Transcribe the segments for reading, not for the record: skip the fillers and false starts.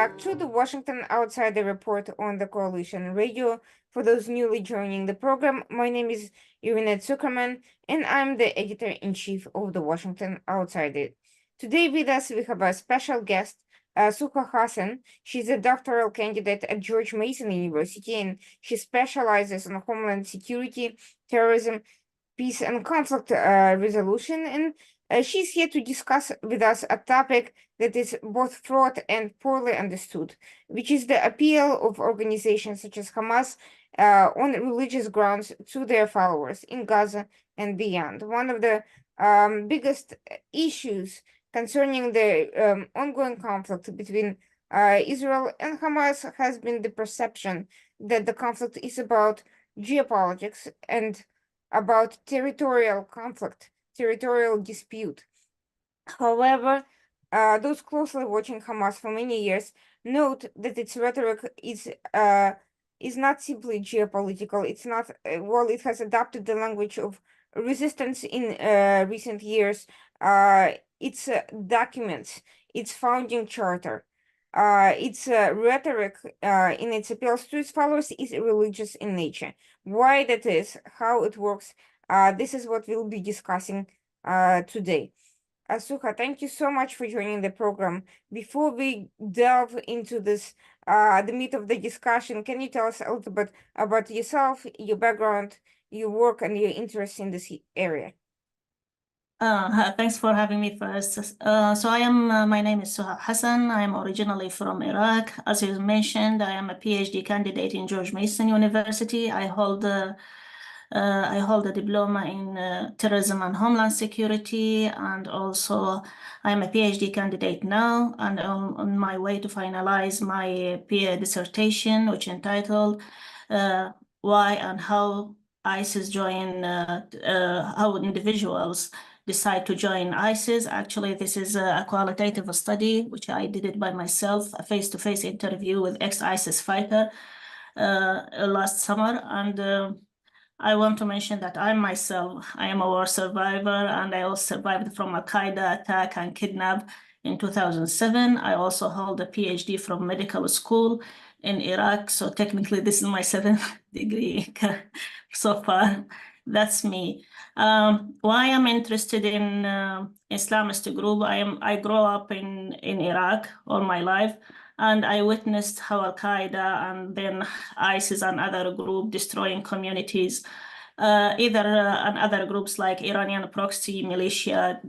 back to the Washington Outsider Report on the Coalition Radio. For those newly joining the program, my name is Irina Zuckerman, and I'm the editor-in-chief of the Washington Outsider. Today with us, we have a special guest, Suha Hassen. She's a doctoral candidate at George Mason University, and she specializes in homeland security, terrorism, peace and conflict resolution, and she's here to discuss with us a topic that is both fraught and poorly understood, which is the appeal of organizations such as Hamas on religious grounds to their followers in Gaza and beyond. One of the biggest issues concerning the ongoing conflict between Israel and Hamas has been the perception that the conflict is about geopolitics and about territorial conflict, territorial dispute. However, those closely watching Hamas for many years note that its rhetoric is not simply geopolitical. It's not, well, it has adopted the language of resistance in recent years. Its documents, its founding charter, its rhetoric in its appeals to its followers is religious in nature. Why that is, how it works, this is what we'll be discussing today. Suha, thank you so much for joining the program. Before we delve into this, the meat of the discussion, can you tell us a little bit about yourself, your background, your work, and your interest in this area? Thanks for having me first. My name is Suha Hassen. I am originally from Iraq. As you mentioned, I am a PhD candidate in George Mason University. I hold a diploma in terrorism and homeland security, and also I am a PhD candidate now, and I'm on my way to finalize my PhD dissertation, which is entitled "Why and How ISIS Join, How Individuals Decide to Join ISIS." Actually, this is a qualitative study, which I did it by myself, a face-to-face interview with ex-ISIS fighter last summer. And I want to mention that I am a war survivor, and I also survived from Al-Qaeda attack and kidnap in 2007. I also hold a PhD from medical school in Iraq. So technically, this is my 7th degree so far. That's me. Why I'm interested in Islamist group? I grew up in Iraq all my life, and I witnessed how Al-Qaeda and then ISIS and other groups destroying communities. And other groups like Iranian proxy militia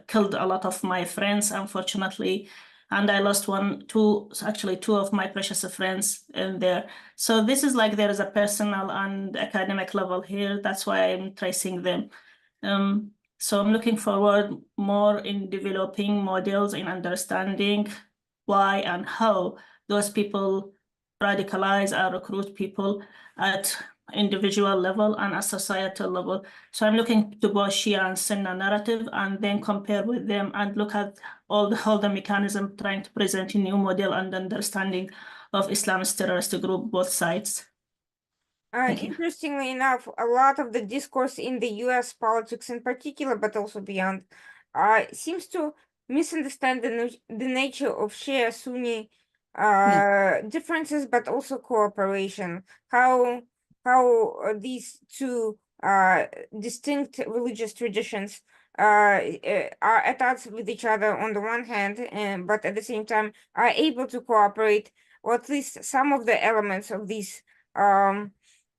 killed a lot of my friends, unfortunately. And I lost two of my precious friends in there. So this is like there is a personal and academic level here. That's why I'm tracing them. So I'm looking forward more in developing models in understanding why and how those people radicalize and recruit people at individual level and a societal level. So I'm looking to both Shia and Sunni narrative and then compare with them and look at all the mechanism trying to present a new model and understanding of Islamist terrorist group, both sides. Interestingly enough, a lot of the discourse in the US politics in particular, but also beyond, seems to misunderstand the nature of Shia-Sunni differences, but also cooperation. How these two distinct religious traditions are at odds with each other on the one hand, but at the same time are able to cooperate, or at least some of the elements of these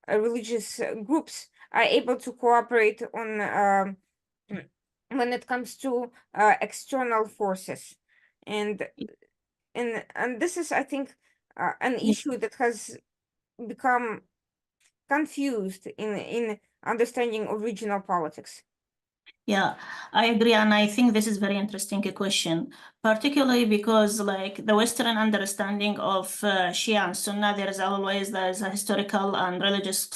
religious groups are able to cooperate on when it comes to external forces, and this is, I think, an issue that has become confused in understanding of regional politics. Yeah, I agree. And I think this is very interesting question, particularly because like the Western understanding of Shia and Sunni, there's a historical and religious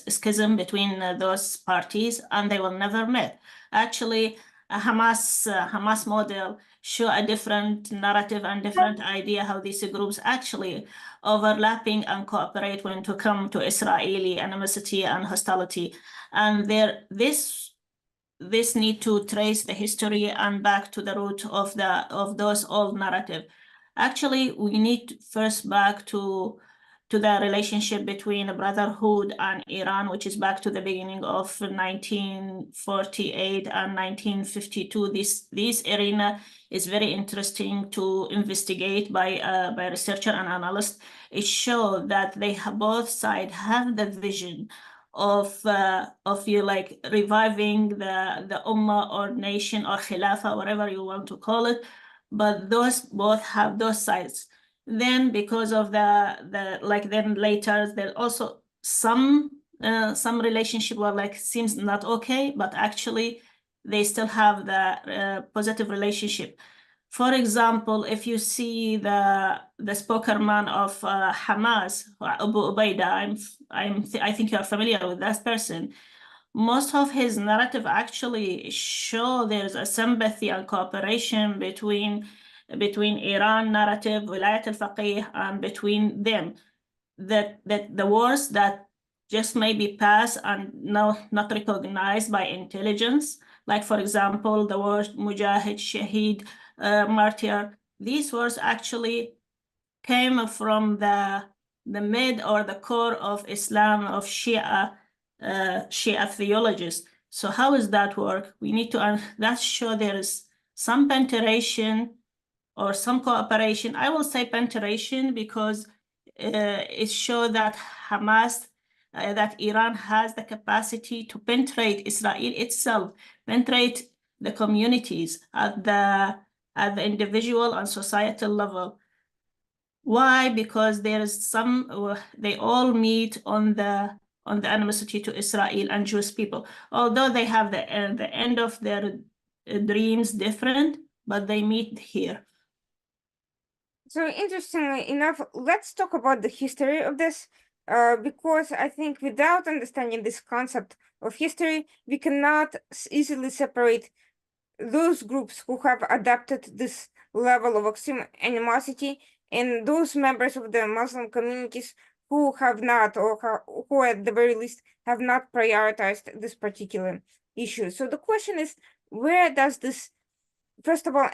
schism between those parties, and they will never meet. Actually, a Hamas model show a different narrative and different idea how these groups actually overlapping and cooperate when to come to Israeli animosity and hostility. And this need to trace the history and back to the root of those old narrative. Actually, we need first back to the relationship between the Brotherhood and Iran, which is back to the beginning of 1948 and 1952. This arena is very interesting to investigate by researcher and analyst. It shows that they have, both sides have the vision of you like reviving the ummah or nation or khilafah, whatever you want to call it, but those both have those sides. Then because of the like then later there also some relationship were like seems not okay, but actually they still have the positive relationship. For example, if you see the spokesman of Hamas, Abu Ubaidah, I think you are familiar with that person. Most of his narrative actually show there's a sympathy and cooperation between Iran narrative, Wilayat al-Faqih, and between them. That the wars that just maybe pass and now not recognized by intelligence, like for example, the word Mujahid, Shaheed, martyr, these words actually came from the mid or the core of Islam, of Shia theologists. So how does that work? We need to that show there is some penetration or some cooperation. I will say penetration because it shows that Hamas, that Iran has the capacity to penetrate Israel itself, penetrate the communities at the individual and societal level. Why? Because there is some, they all meet on the animosity to Israel and Jewish people. Although they have the end of their dreams different, but they meet here. So interestingly enough, let's talk about the history of this, because I think without understanding this concept of history, we cannot easily separate those groups who have adopted this level of extreme animosity and those members of the Muslim communities who have not, or who at the very least have not prioritized this particular issue. So the question is, where does this, first of all,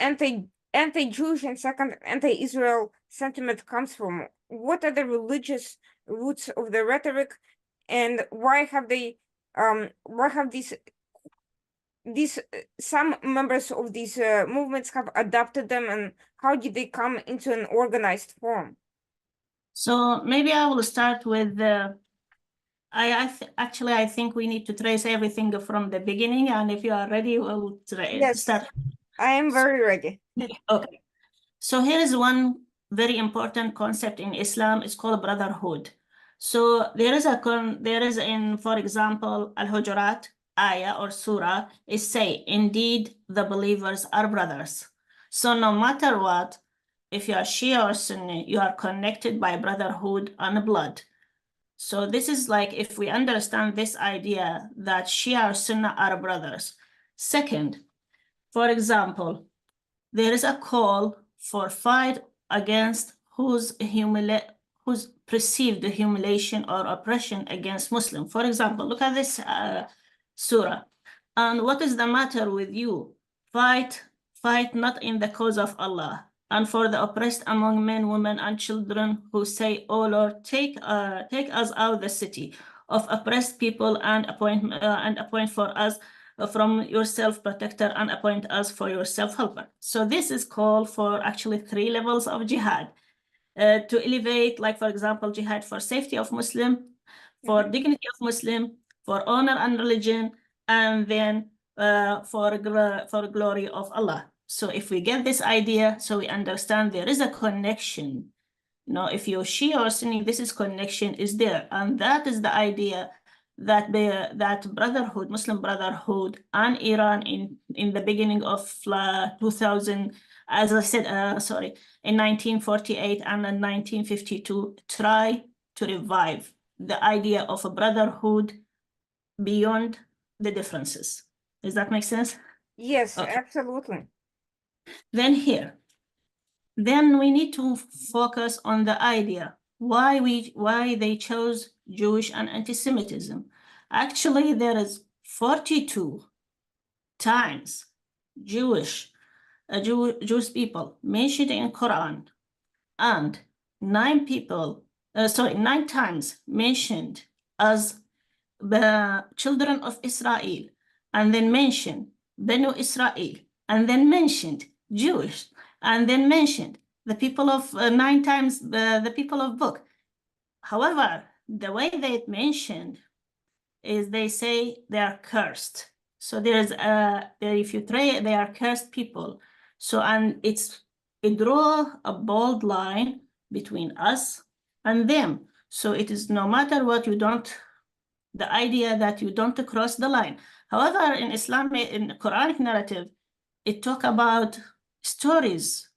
anti-Jewish and second, anti-Israel sentiment comes from? What are the religious roots of the rhetoric, and why have they, why have these some members of these movements have adopted them, and how did they come into an organized form? So maybe I will start with the. Actually, I think we need to trace everything from the beginning, and if you are ready, we'll start. I am very ready. Okay. So here is one very important concept in Islam. It's called brotherhood. So there is in, for example, Al-Hujurat ayah or surah is say, indeed, the believers are brothers. So no matter what, if you are Shia or Sunni, you are connected by brotherhood and blood. So this is like, if we understand this idea that Shia or Sunni are brothers. Second, for example, there is a call for fight against whose perceived humiliation or oppression against Muslim. For example, look at this surah. And what is the matter with you? Fight not in the cause of Allah, and for the oppressed among men, women, and children who say, "Oh Lord, take us out of the city of oppressed people and appoint for us from yourself protector and appoint us for yourself helper." So this is called for actually 3 levels of jihad to elevate, like for example, jihad for safety of Muslim, for dignity of Muslim, for honor and religion, and then for glory of Allah. So if we get this idea, so we understand there is a connection. You know, if you're Shia or Sunni, this is connection is there, and that is the idea that brotherhood, Muslim brotherhood, and Iran in the beginning of 2000, as I said, in 1948 and in 1952, try to revive the idea of a brotherhood beyond the differences. Does that make sense? Yes, okay. Absolutely. Then we need to focus on the idea why they chose Jewish and anti-Semitism. Actually, there is 42 times Jewish people mentioned in Quran and 9 times mentioned as the children of Israel, and then mentioned Benu Israel, and then mentioned Jewish, and then mentioned the people of 9 times the people of book. However, the way they mentioned is they say they are cursed. So there's if you try, they are cursed people. So and it draw a bold line between us and them. So it is no matter what, you don't, the idea that you don't cross the line. However, in Islamic, in Quranic narrative, it talk about stories,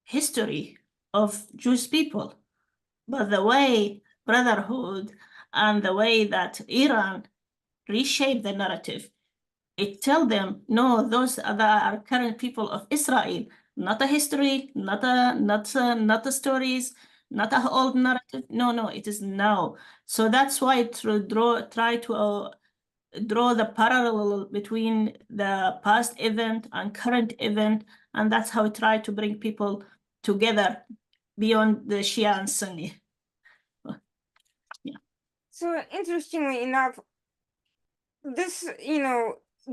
history of Jewish people. But the way Brotherhood and the way that Iran reshape the narrative, it tell them, no, those are current people of Israel, not a history, not a stories, not a old narrative. No, it is now. So that's why try to draw the parallel between the past event and current event, and that's how we try to bring people together beyond the Shia and Sunni. So interestingly enough, this,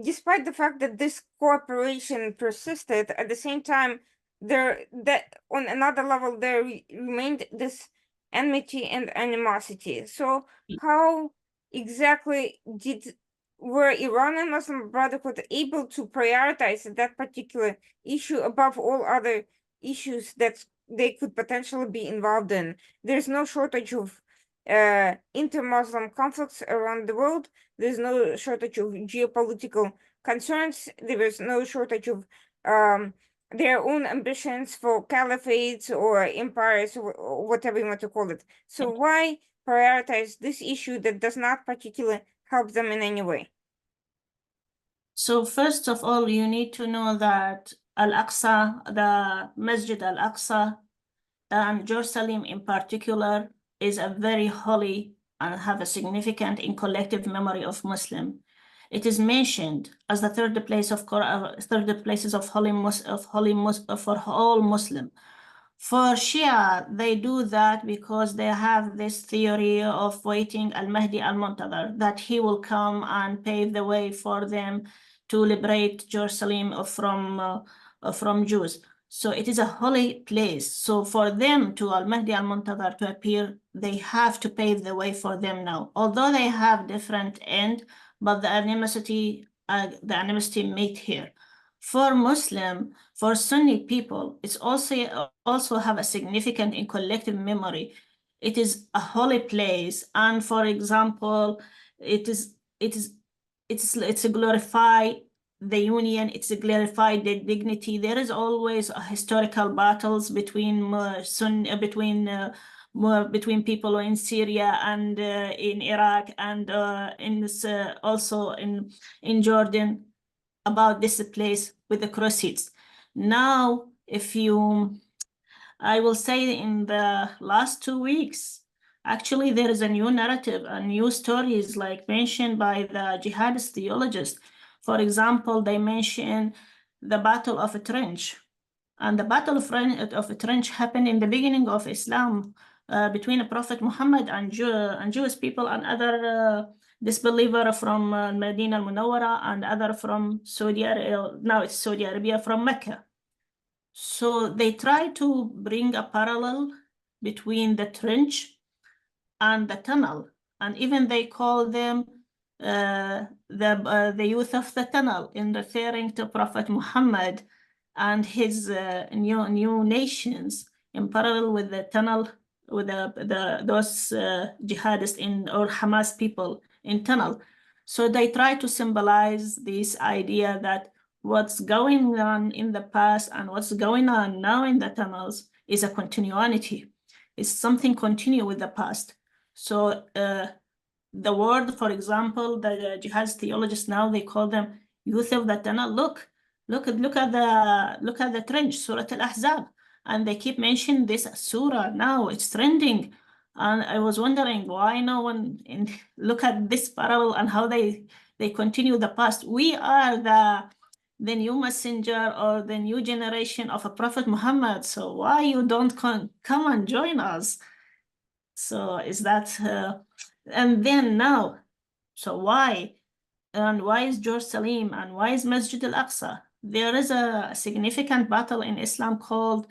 despite the fact that this cooperation persisted, at the same time, that on another level there remained this enmity and animosity. So how exactly were Iran and Muslim Brotherhood able to prioritize that particular issue above all other issues that they could potentially be involved in? There's no shortage of inter-Muslim conflicts around the world. There's no shortage of geopolitical concerns. There is no shortage of their own ambitions for caliphates or empires or whatever you want to call it. So why prioritize this issue that does not particularly help them in any way? So first of all, you need to know that Al-Aqsa, the Masjid Al-Aqsa, and Jerusalem in particular, is a very holy and have a significant in collective memory of Muslim. It is mentioned as the third places of for all Muslim. For Shia, they do that because they have this theory of waiting Al-Mahdi al-Muntadhar, that he will come and pave the way for them to liberate Jerusalem from Jews. So it is a holy place. So for them to Al-Mahdi al-Muntadhar to appear, they have to pave the way for them now. Although they have different end, but the animosity meet here. For Muslim, for Sunni people, it's also have a significant in collective memory. It is a holy place, and for example, it's a glorify the union. It's a glorify the dignity. There is always a historical battles between between people in Syria and in Iraq and in this also in Jordan about this place with the crusades. Now, I will say in the last 2 weeks, actually there is a new narrative, a new stories like mentioned by the jihadist theologists. For example, they mention the Battle of a Trench. And the Battle of a Trench happened in the beginning of Islam between Prophet Muhammad and Jewish people and other disbeliever from Medina al-Munawwara and other from Saudi Arabia. Now it's Saudi Arabia from Mecca. So they try to bring a parallel between the trench and the tunnel, and even they call them the youth of the tunnel, in referring to Prophet Muhammad and his new nations, in parallel with the tunnel, with those jihadists or Hamas people in tunnel. So they try to symbolize this idea that what's going on in the past and what's going on now in the tunnels is a continuity. It's something continue with the past. So the word, for example, the jihadist theologists now, they call them youth of the tunnel. Look at the trench, Surah Al-Ahzab, and they keep mentioning this surah. Now it's trending, and I was wondering why no one look at this parallel and how they continue the past. We are the new messenger or the new generation of a Prophet Muhammad. So why you don't come and join us? So is that, and then now, so why? And why is Jerusalem and why is Masjid al-Aqsa? There is a significant battle in Islam called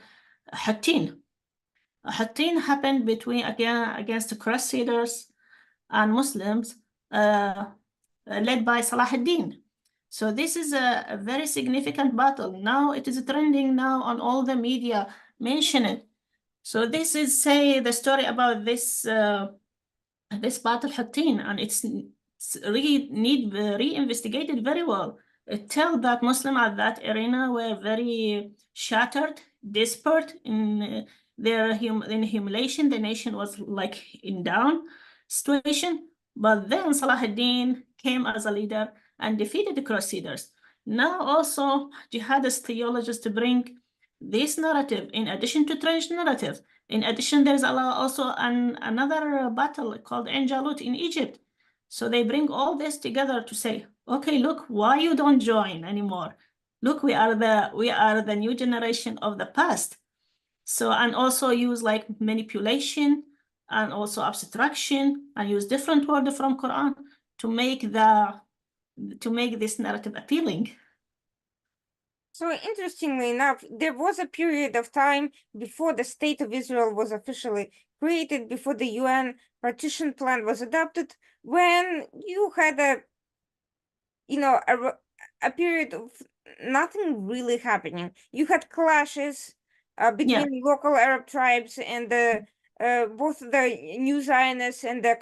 Hattin. Hattin happened against the Crusaders and Muslims led by Salah ad-Din. So this is a very significant battle. Now it is trending now on all the media, mention it. So this is, say, the story about this this battle Hattin, and it's really need re-investigated very well. It tells that Muslims at that arena were very shattered, desperate in their humiliation. The nation was like in down situation. But then Salah ad-Din came as a leader and defeated the Crusaders. Now also jihadist theologists bring this narrative in addition to trench narrative. In addition, there's also another battle called Jalut in Egypt. So they bring all this together to say, okay, look, why you don't join anymore? Look, we are the new generation of the past. So, and also use like manipulation and also abstraction and use different words from Quran to make this narrative appealing. So interestingly enough, there was a period of time before the State of Israel was officially created, before the UN partition plan was adopted, when you had a period of nothing really happening. You had clashes between local Arab tribes and both the new Zionists and the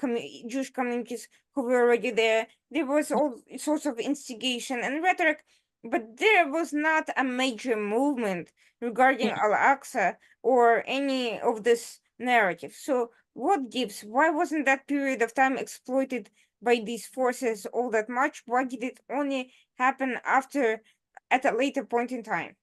Jewish communities who were already there. There was all sorts of instigation and rhetoric, but there was not a major movement regarding Al-Aqsa or any of this narrative. So what gives? Why wasn't that period of time exploited by these forces all that much? Why did it only happen at a later point in time?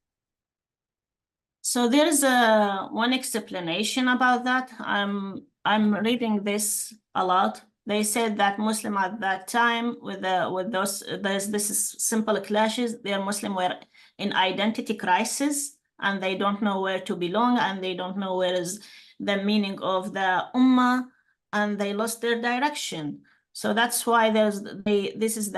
So there's one explanation about that. I'm reading this a lot. They said that Muslim at that time this is simple clashes. Their Muslim were in identity crisis and they don't know where to belong and they don't know where is the meaning of the ummah and they lost their direction. So that's why this is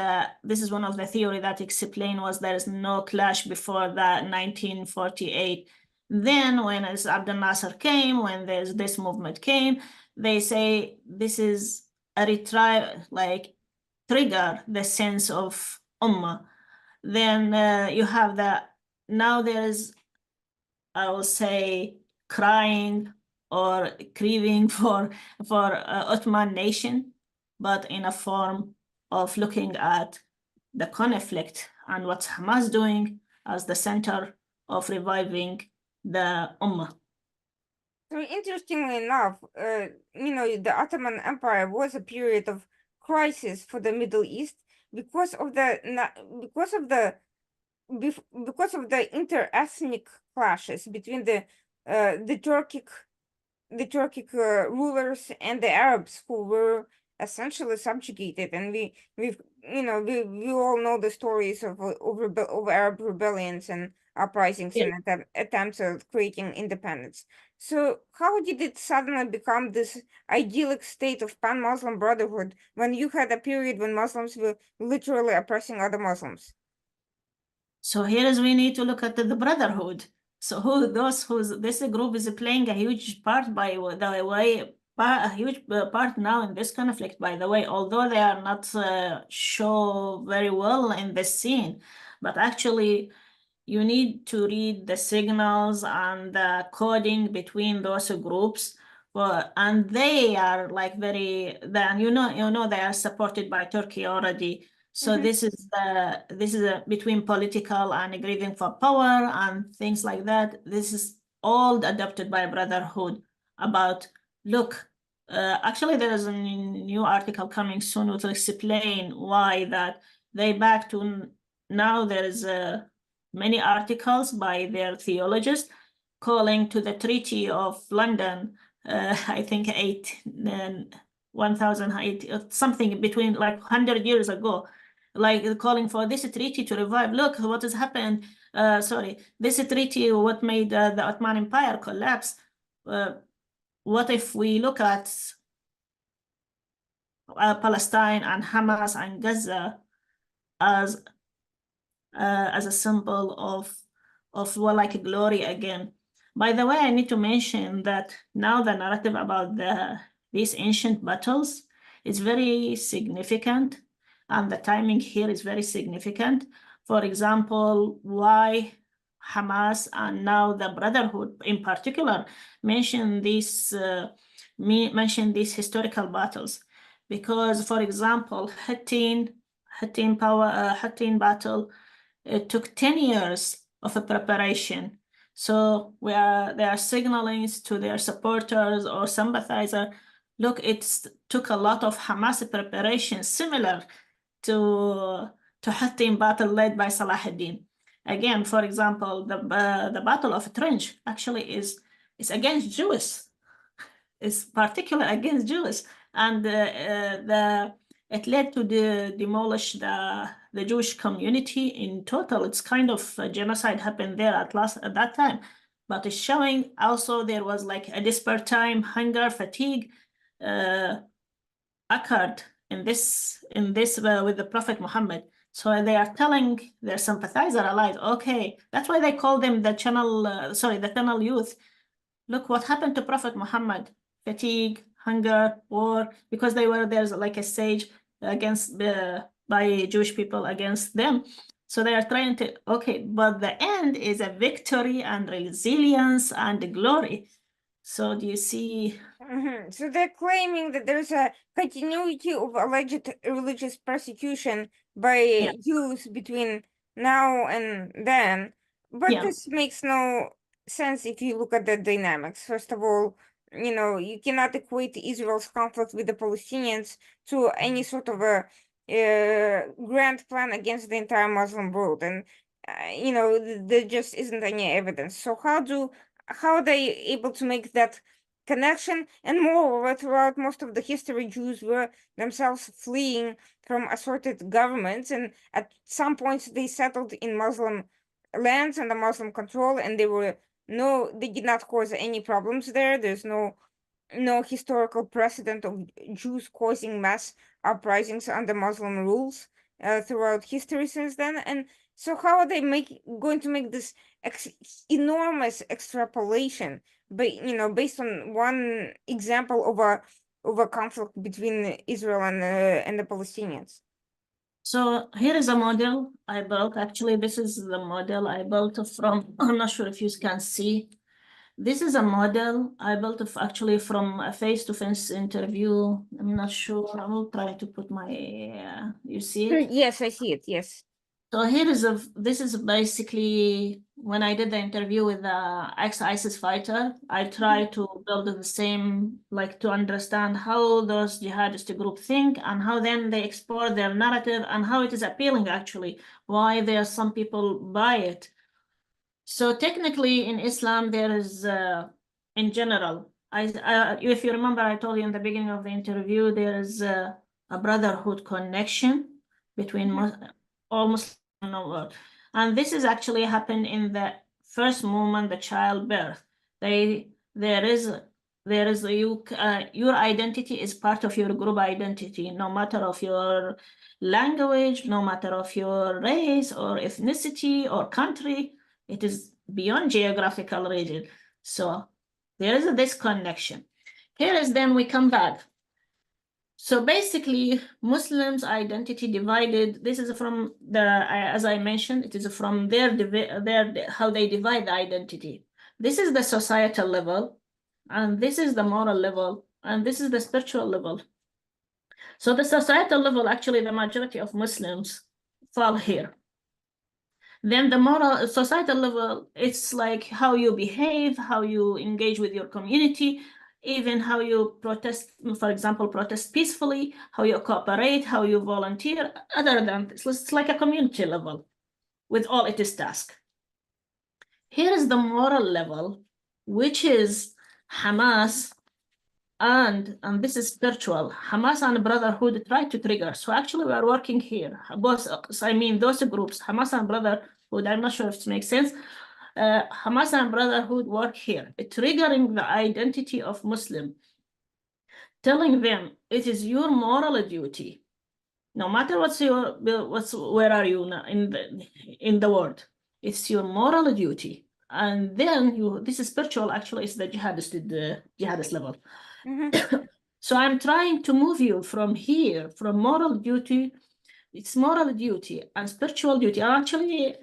one of the theory that explain was there is no clash before that 1948. Then when Abdel Nasser came, when this movement came, they say this is a trigger the sense of ummah. Then you have now there's, I will say, crying or grieving for Ottoman nation, but in a form of looking at the conflict and what Hamas doing as the center of reviving the ummah. So interestingly enough, the Ottoman Empire was a period of crisis for the Middle East because of the inter-ethnic clashes between the Turkic rulers and the Arabs who were essentially subjugated, and we all know the stories of Arab rebellions and uprisings and attempts at creating independence. So how did it suddenly become this idyllic state of pan-Muslim brotherhood when you had a period when Muslims were literally oppressing other Muslims? So we need to look at the brotherhood. So this group is playing a huge part, by the way, a huge part now in this conflict, by the way, although they are not show very well in this scene, but actually you need to read the signals and the coding between those groups. And they are like they are supported by Turkey already. So this is between political and grieving for power and things like that. This is all adopted by Brotherhood about, look, actually there is a new article coming soon to explain why that they back to now. There is many articles by their theologists calling to the Treaty of London, I think 1008, something between like 100 years ago. like calling for this treaty to revive. Look what has happened. This treaty, what made the Ottoman Empire collapse. What if we look at Palestine and Hamas and Gaza as a symbol of well, like glory again? By the way, I need to mention that now the narrative about these ancient battles is very significant, and the timing here is very significant. For example, why Hamas and now the Brotherhood in particular mention these historical battles, because, for example, Hattin battle, it took 10 years of a preparation. So they are signaling to their supporters or sympathizers, look, it took a lot of Hamas preparation, similar to Hattin battle led by Salahuddin. Again, for example, the Battle of Trench actually is against Jews. It's particular against Jews, and it led to demolish the Jewish community in total. It's kind of a genocide happened there at that time, but it's showing also there was like a desperate time, hunger, fatigue occurred in this with the Prophet Muhammad. So they are telling their sympathizer allies, okay, that's why they call them the tunnel youth. Look what happened to Prophet Muhammad. Fatigue, hunger, war, because there's like a siege against by Jewish people against them. So they are trying to, okay, but the end is a victory and resilience and glory. So do you see? So they're claiming that there's a continuity of alleged religious persecution by Jews between now and then, but this makes no sense if you look at the dynamics. First of all, you cannot equate Israel's conflict with the Palestinians to any sort of a grand plan against the entire Muslim world, and there just isn't any evidence. So how are they able to make that connection? And moreover, throughout most of the history, Jews were themselves fleeing from assorted governments, and at some points they settled in Muslim lands under Muslim control, and they did not cause any problems there. There's no historical precedent of Jews causing mass uprisings under Muslim rules throughout history since then. And so how are they going to make this enormous extrapolation, based on one example of a conflict between Israel and the Palestinians? So here is a model I built. Actually, this is the model I built from, I'm not sure if you can see. This is a model I built actually from a face-to-face interview. I'm not sure. I will try to put my, you see it? Yes, I see it, yes. So this is basically when I did the interview with the ex-ISIS fighter, I tried to build the same, like to understand how those jihadist group think and how then they explore their narrative and how it is appealing actually, why there are some people buy it. So technically in Islam, there is, in general, if you remember, I told you in the beginning of the interview, there is a brotherhood connection between all Muslims in the world. And this is actually happened in the first moment, the childbirth. Your identity is part of your group identity, no matter of your language, no matter of your race or ethnicity or country. It is beyond geographical region. So there is a disconnection. Here is then we come back. So basically, Muslims' identity divided. This is from as I mentioned, it is from their how they divide the identity. This is the societal level, and this is the moral level, and this is the spiritual level. So the societal level, actually, the majority of Muslims fall here. Then the moral societal level, it's like how you behave, how you engage with your community, even how you protest, for example, protest peacefully, how you cooperate, how you volunteer. Other than this, it's like a community level with all its tasks. Here is the moral level, which is Hamas and this is spiritual. Hamas and Brotherhood try to trigger. So actually we are working here. Both, I mean, those groups, Hamas and Brotherhood, I'm not sure if it makes sense. Hamas and Brotherhood work here, triggering the identity of Muslim, telling them it is your moral duty, no matter where are you now in the world, it's your moral duty. And then this is spiritual, actually, it's the jihadist level. So I'm trying to move you from here, from moral duty, it's moral duty and spiritual duty. Actually,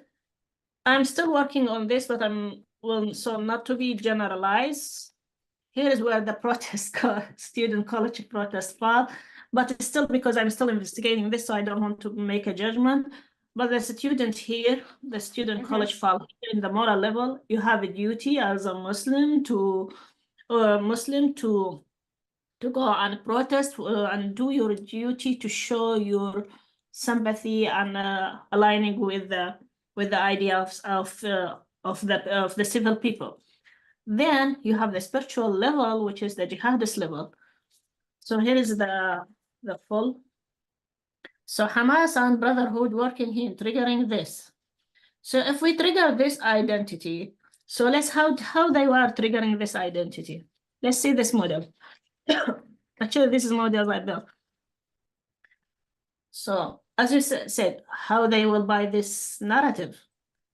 I'm still working on this, but so not to be generalized. Here is where the student college protest fall, but it's still because I'm still investigating this, so I don't want to make a judgment. But the student here, the student college fall in the moral level, you have a duty as a Muslim to go and protest and do your duty to show your sympathy and aligning with the idea of the civil people. Then you have the spiritual level, which is the jihadist level. So here is the full. So Hamas and Brotherhood working here, triggering this. So if we trigger this identity, so let's how they were triggering this identity. Let's see this model. Actually, this is model I built. So as you said, how they will buy this narrative.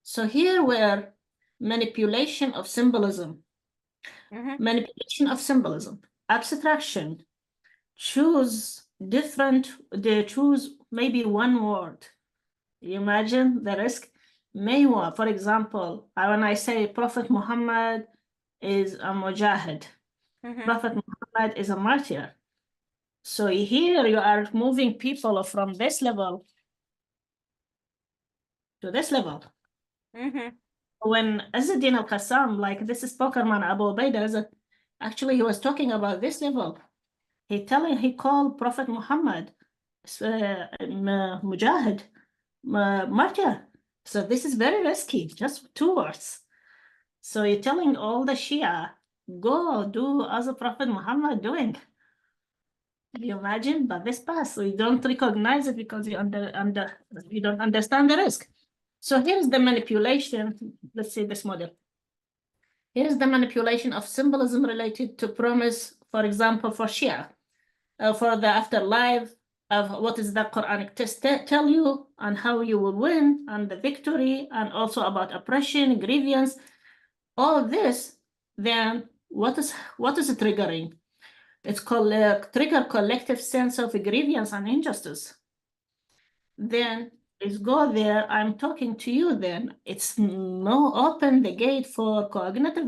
So here were manipulation of symbolism. Manipulation of symbolism, abstraction, they choose maybe one word. You imagine the risk. For example, when I say Prophet Muhammad is a mujahid, Prophet Muhammad is a martyr. So here you are moving people from this level to this level. When Izzuddin al-Qassam, like this is Pokerman Abu Ubaidah, actually he was talking about this level. He called Prophet Muhammad mujahid, martyr. So this is very risky, just 2 words. So you're telling all the Shia, go do as a Prophet Muhammad doing. Can you imagine? But this pass, so you don't recognize it because you don't understand the risk. So here's the manipulation. Let's see this model. Here's the manipulation of symbolism related to promise, for example, for Shia, for the afterlife, of what is the Quranic test tell you, and how you will win, and the victory, and also about oppression, grievance, all this. Then what is it triggering? It's called trigger collective sense of grievance and injustice. Then is go there, I'm talking to you, then it's no open the gate for cognitive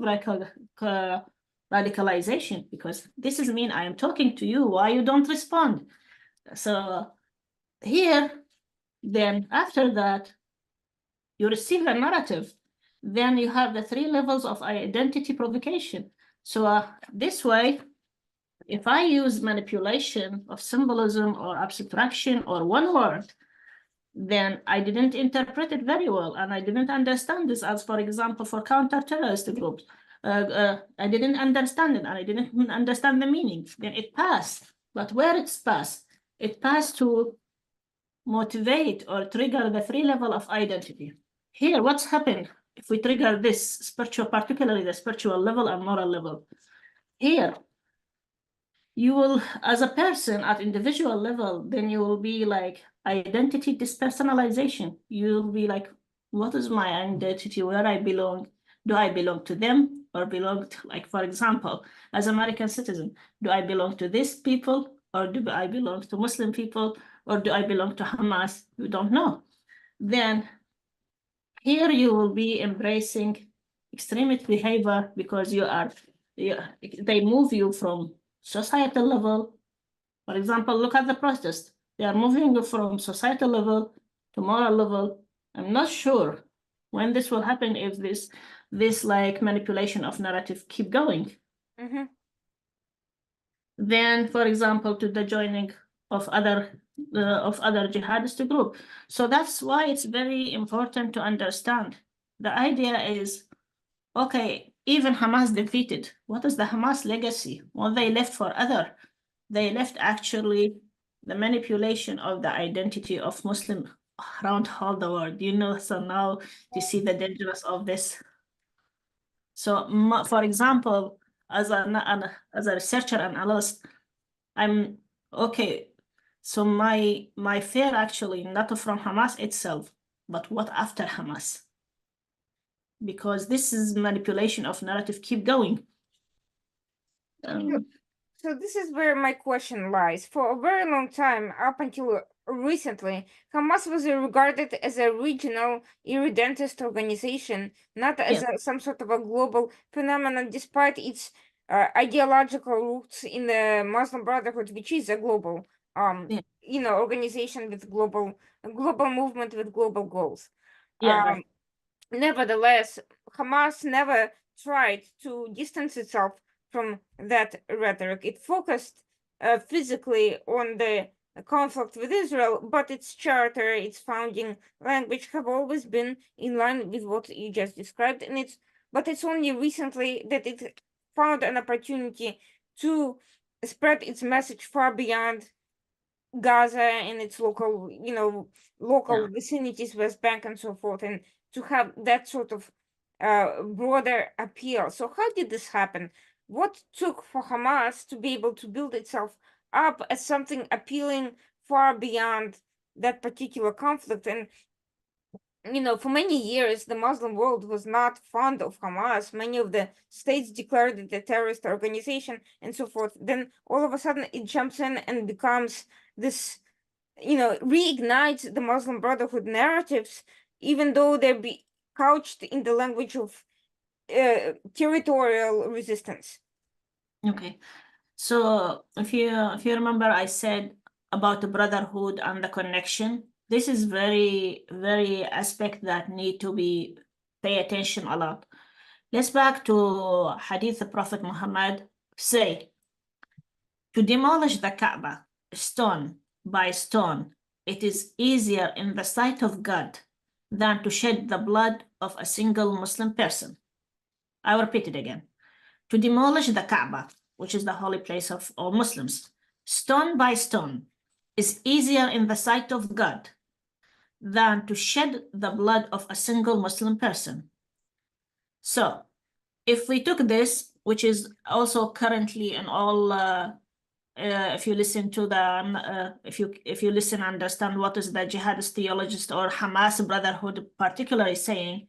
radicalization, because this is mean I am talking to you, why you don't respond? So here, then after that, you receive a narrative, then you have the 3 levels of identity provocation. So this way, if I use manipulation of symbolism or abstraction or one word, then I didn't interpret it very well, and I didn't understand this. As for example, for counter-terrorist groups, I didn't understand it, and I didn't understand the meaning. Then it passed, but where it's passed, it passed to motivate or trigger the 3 level of identity. Here, what's happened if we trigger this spiritual, particularly the spiritual level and moral level? Here, you will, as a person at individual level, then you will be like identity dispersonalization. You'll be like, what is my identity, where I belong? Do I belong to them or belong to, like, for example, as American citizen, do I belong to these people, or do I belong to Muslim people, or do I belong to Hamas? You don't know. Then here you will be embracing extremist behavior, because they move you from societal level. For example, look at the protest. They are moving from societal level to moral level. I'm not sure when this will happen, if this like manipulation of narrative keep going. Then, for example, to the joining of other jihadist group. So that's why it's very important to understand. The idea is, okay, even Hamas defeated. What is the Hamas legacy? What they left for other? They left actually the manipulation of the identity of Muslim around all the world. You know, so now you see the dangers of this. So, for example, as a researcher and analyst, I'm okay. So my fear actually not from Hamas itself, but what after Hamas? Because this is manipulation of narrative. Keep going. So this is where my question lies. For a very long time, up until recently, Hamas was regarded as a regional irredentist organization, not as some sort of a global phenomenon, despite its ideological roots in the Muslim Brotherhood, which is a global, organization with global movement with global goals. Right. Nevertheless, Hamas never tried to distance itself from that rhetoric. It focused physically on the conflict with Israel, but its charter, its founding language have always been in line with what you just described, but it's only recently that it found an opportunity to spread its message far beyond Gaza and its local, vicinities, West Bank and so forth, and to have that sort of broader appeal. So how did this happen? What took for Hamas to be able to build itself up as something appealing far beyond that particular conflict? And for many years, the Muslim world was not fond of Hamas. Many of the states declared it a terrorist organization and so forth. Then all of a sudden it jumps in and becomes this, reignites the Muslim Brotherhood narratives, even though they're couched in the language of territorial resistance. Okay. So if you remember, I said about the brotherhood and the connection. This is very, very aspect that need to be pay attention a lot. Let's back to Hadith the Prophet Muhammad say, to demolish the Kaaba stone by stone, it is easier in the sight of God than to shed the blood of a single Muslim person. I will repeat it again. To demolish the Kaaba, which is the holy place of all Muslims, stone by stone, is easier in the sight of God than to shed the blood of a single Muslim person. So, if we took this, which is also currently in all, if you listen to the, if you listen and understand what is the jihadist theologist or Hamas Brotherhood particularly saying,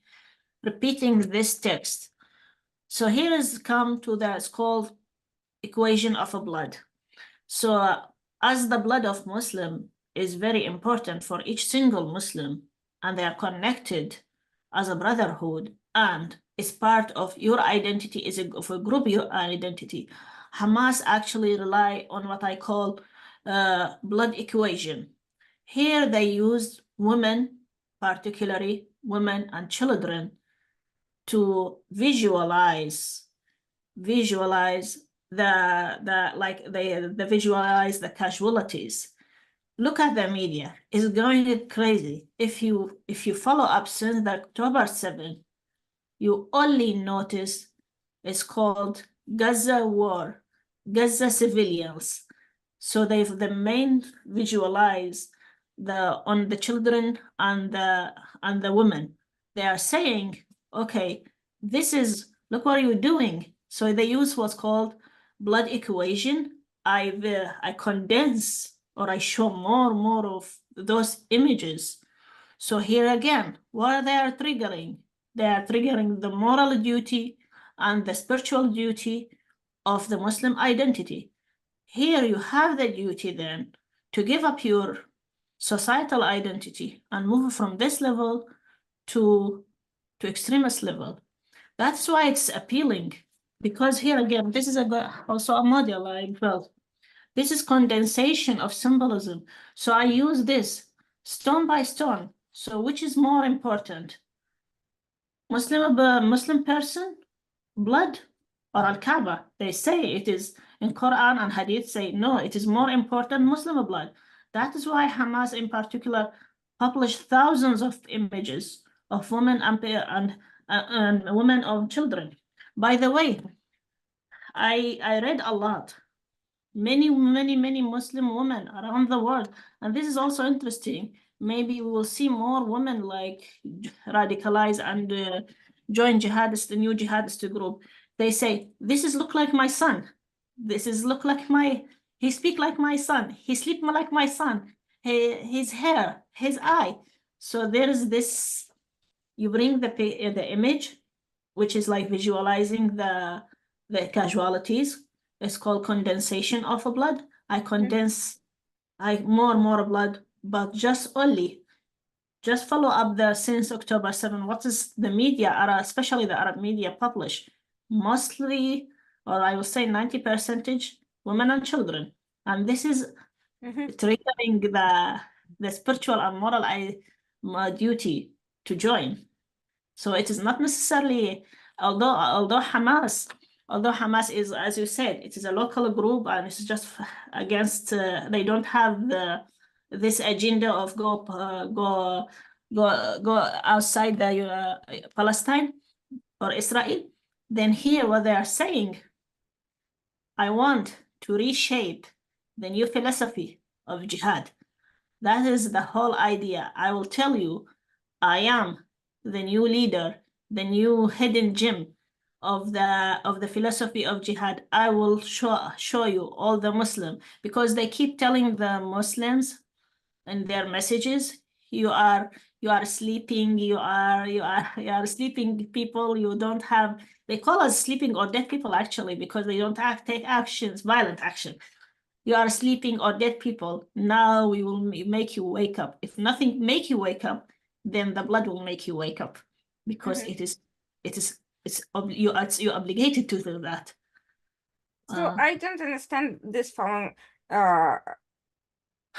repeating this text. So here is come to the, it's called equation of a blood. So as the blood of Muslim is very important for each single Muslim, and they are connected as a brotherhood, and is part of your identity, is of a group your identity. Hamas actually rely on what I call blood equation. Here they use women, particularly women and children, to visualize the visualize the casualties. Look at the media; it's going crazy. If you follow up since the October 7, you only notice it's called Gaza war, Gaza civilians. So they've the main visualize on the children and the women. They are saying, okay, this is, look what you're doing. So they use what's called blood equation. I condense or I show more of those images. So here again, what they are triggering? They are triggering the moral duty and the spiritual duty of the Muslim identity. Here you have the duty then to give up your societal identity and move from this level to extremist level. That's why it's appealing, because here again, this is also a model I felt. This is condensation of symbolism. So I use this stone by stone. So which is more important? Muslim person, blood, or Al-Kaaba? They say it is in Quran and Hadith say, no, it is more important Muslim blood. That is why Hamas in particular published thousands of images of women and women or children. By the way, I read a lot. Many Muslim women around the world. And this is also interesting. Maybe we will see more women like radicalize and join jihadist, the new jihadist group. They say, this is look like my son. This is look like he speak like my son. He sleep like my son. His hair, his eye. So there is this, you bring the image, which is like visualizing the casualties. It's called condensation of blood. I condense more blood, but just follow up the since October 7. What is the media, especially the Arab media, publish? Mostly, or I would say 90% women and children. And this is triggering the spiritual and moral duty to join. So it is not necessarily, although Hamas is, as you said, it is a local group and it's just against, they don't have this agenda of go outside the Palestine or Israel. Then here what they are saying, I want to reshape the new philosophy of jihad. That is the whole idea. I will tell you, I am the new leader, the new hidden gem of the philosophy of jihad. I will show you all the Muslim, because they keep telling the Muslims in their messages, you are sleeping, you are sleeping people, you don't have, they call us sleeping or dead people actually, because they don't take actions, violent action. You are sleeping or dead people. Now we will make you wake up. If nothing make you wake up, then the blood will make you wake up, because you're obligated to do that. So I don't understand this following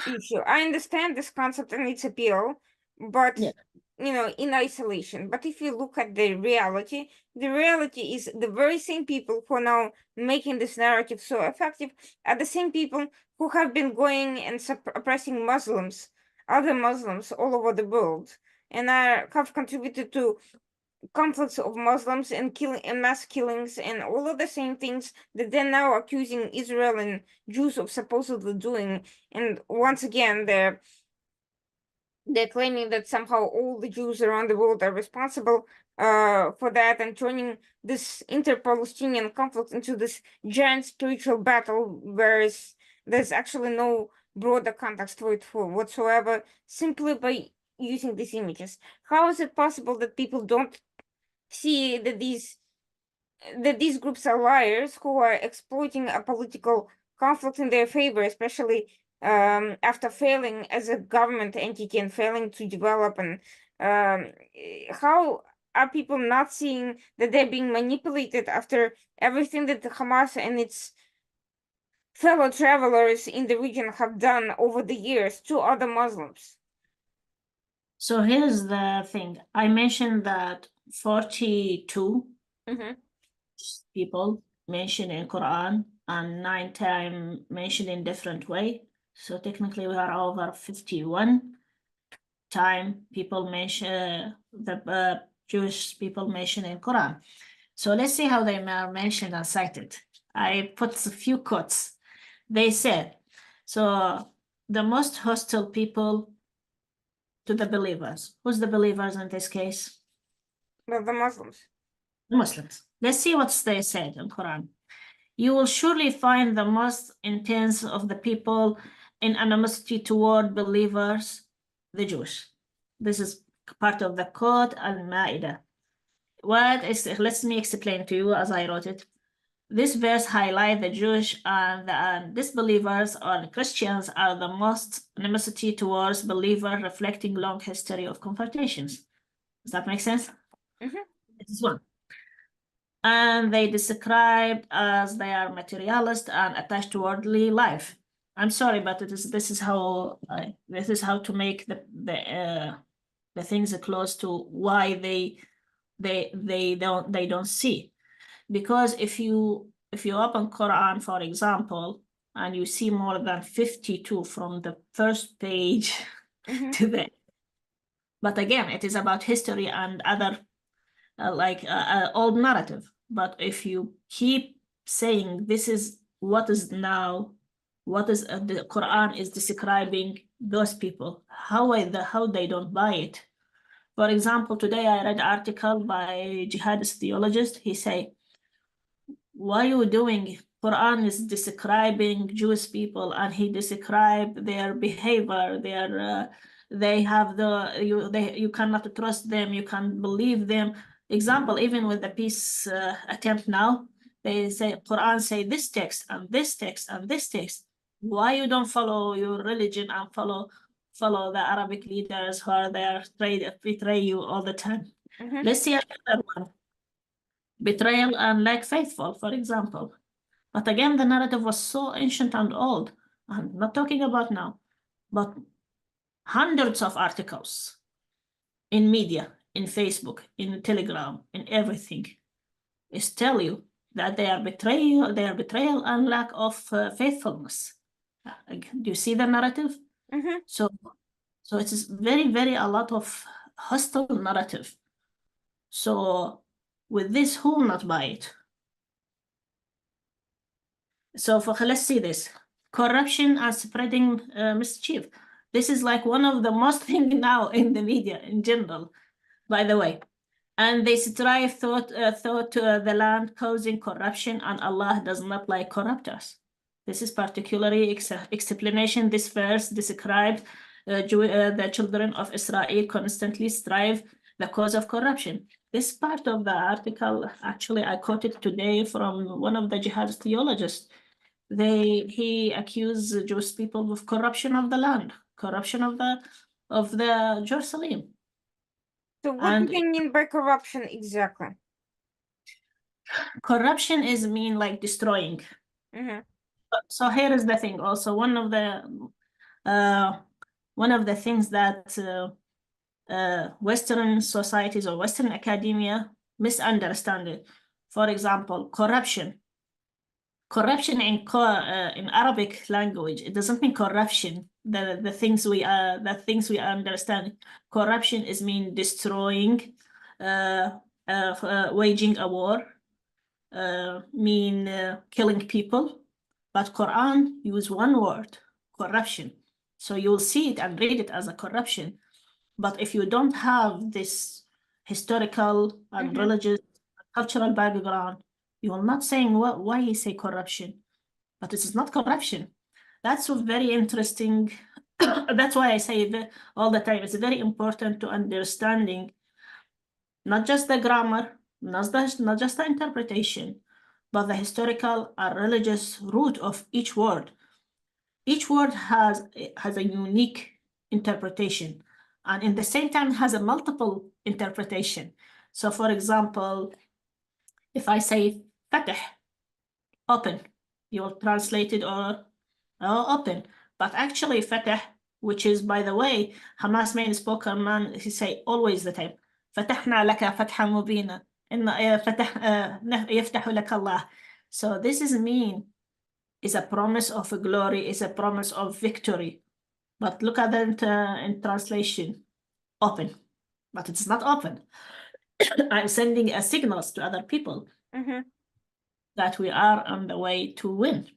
issue. I understand this concept and its appeal, but in isolation. But if you look at the reality is the very same people who are now making this narrative so effective are the same people who have been going and oppressing Muslims, other Muslims all over the world, and have contributed to conflicts of Muslims and mass killings and all of the same things that they're now accusing Israel and Jews of supposedly doing. And once again, they're claiming that somehow all the Jews around the world are responsible for that, and turning this inter-Palestinian conflict into this giant spiritual battle, whereas there's actually no broader context for it whatsoever, simply by using these images. How is it possible that people don't see that these groups are liars who are exploiting a political conflict in their favor, especially after failing as a government entity and failing to develop? And how are people not seeing that they're being manipulated after everything that Hamas and its fellow travelers in the region have done over the years to other Muslims? So here's the thing. I mentioned that 42 people mentioned in Quran and 9 times mentioned in different way. So technically we are over 51 time people mention the Jewish people mentioned in Quran. So let's see how they are mentioned and cited. I put a few quotes. They said, so the most hostile people to the believers. Who's the believers in this case? The Muslims. Muslims. Let's see what they said in Quran. You will surely find the most intense of the people in animosity toward believers, the Jews. This is part of the Quote Al-Ma'idah. Let me explain to you as I wrote it. This verse highlights the Jewish and the disbelievers or the Christians are the most animosity towards believers, reflecting long history of confrontations. Does that make sense? This is one. And they described as they are materialist and attached to worldly life. I'm sorry, but this is how to make the things close to why they don't see. Because if you open Quran, for example, and you see more than 52 from the first page to the, but again, it is about history and other old narrative. But if you keep saying this is what is now, what is the Quran is describing those people, how they don't buy it. For example, today I read an article by jihadist theologist. He say, why are you doing? Quran is describing Jewish people, and he described their behavior. They have you cannot trust them. You can't believe them. Example, even with the peace attempt now, they say Quran say this text and this text and this text. Why you don't follow your religion and follow the Arabic leaders who are there betray you all the time? Let's see another one. Betrayal and like faithful, for example. But again, the narrative was so ancient and old. I'm not talking about now, but hundreds of articles in media, in Facebook, in Telegram, in everything is tell you that they are betrayal and lack of faithfulness. Do you see the narrative? So it is very, very a lot of hostile narrative. So with this, who will not buy it? So let's see this. Corruption and spreading mischief. This is like one of the most thing now in the media in general, by the way. And they strive thought the land causing corruption, and Allah does not like corruptors. This is particularly explanation. This verse described the children of Israel constantly strive the cause of corruption. This part of the article, actually, I quoted today from one of the jihad theologists. He accused Jewish people of corruption of the land, corruption of the Jerusalem. So what do they mean by corruption exactly? Corruption is mean like destroying. So here is the thing. Also, one of the things that Western societies or Western academia misunderstand it. For example, corruption. Corruption in Arabic language, it doesn't mean corruption. The things we understand. Corruption is mean destroying, waging a war, killing people. But Quran use one word, corruption. So you'll see it and read it as a corruption. But if you don't have this historical and religious, cultural background, you are not saying why he say corruption, but it is not corruption. That's very interesting. That's why I say that all the time. It's very important to understanding not just the grammar, not just the interpretation, but the historical and religious root of each word. Each word has a unique interpretation, and in the same time has a multiple interpretation. So, for example, if I say fatah, open, you'll translate it or open. But actually fatah, which is, by the way, Hamas main spokesman, he say always the time, فتحنا لك فتحا مبينا إن يفتح لك الله. So this is a promise of a glory, is a promise of victory. But look at that in translation, open, but it's not open. I'm sending a signals to other people that we are on the way to win.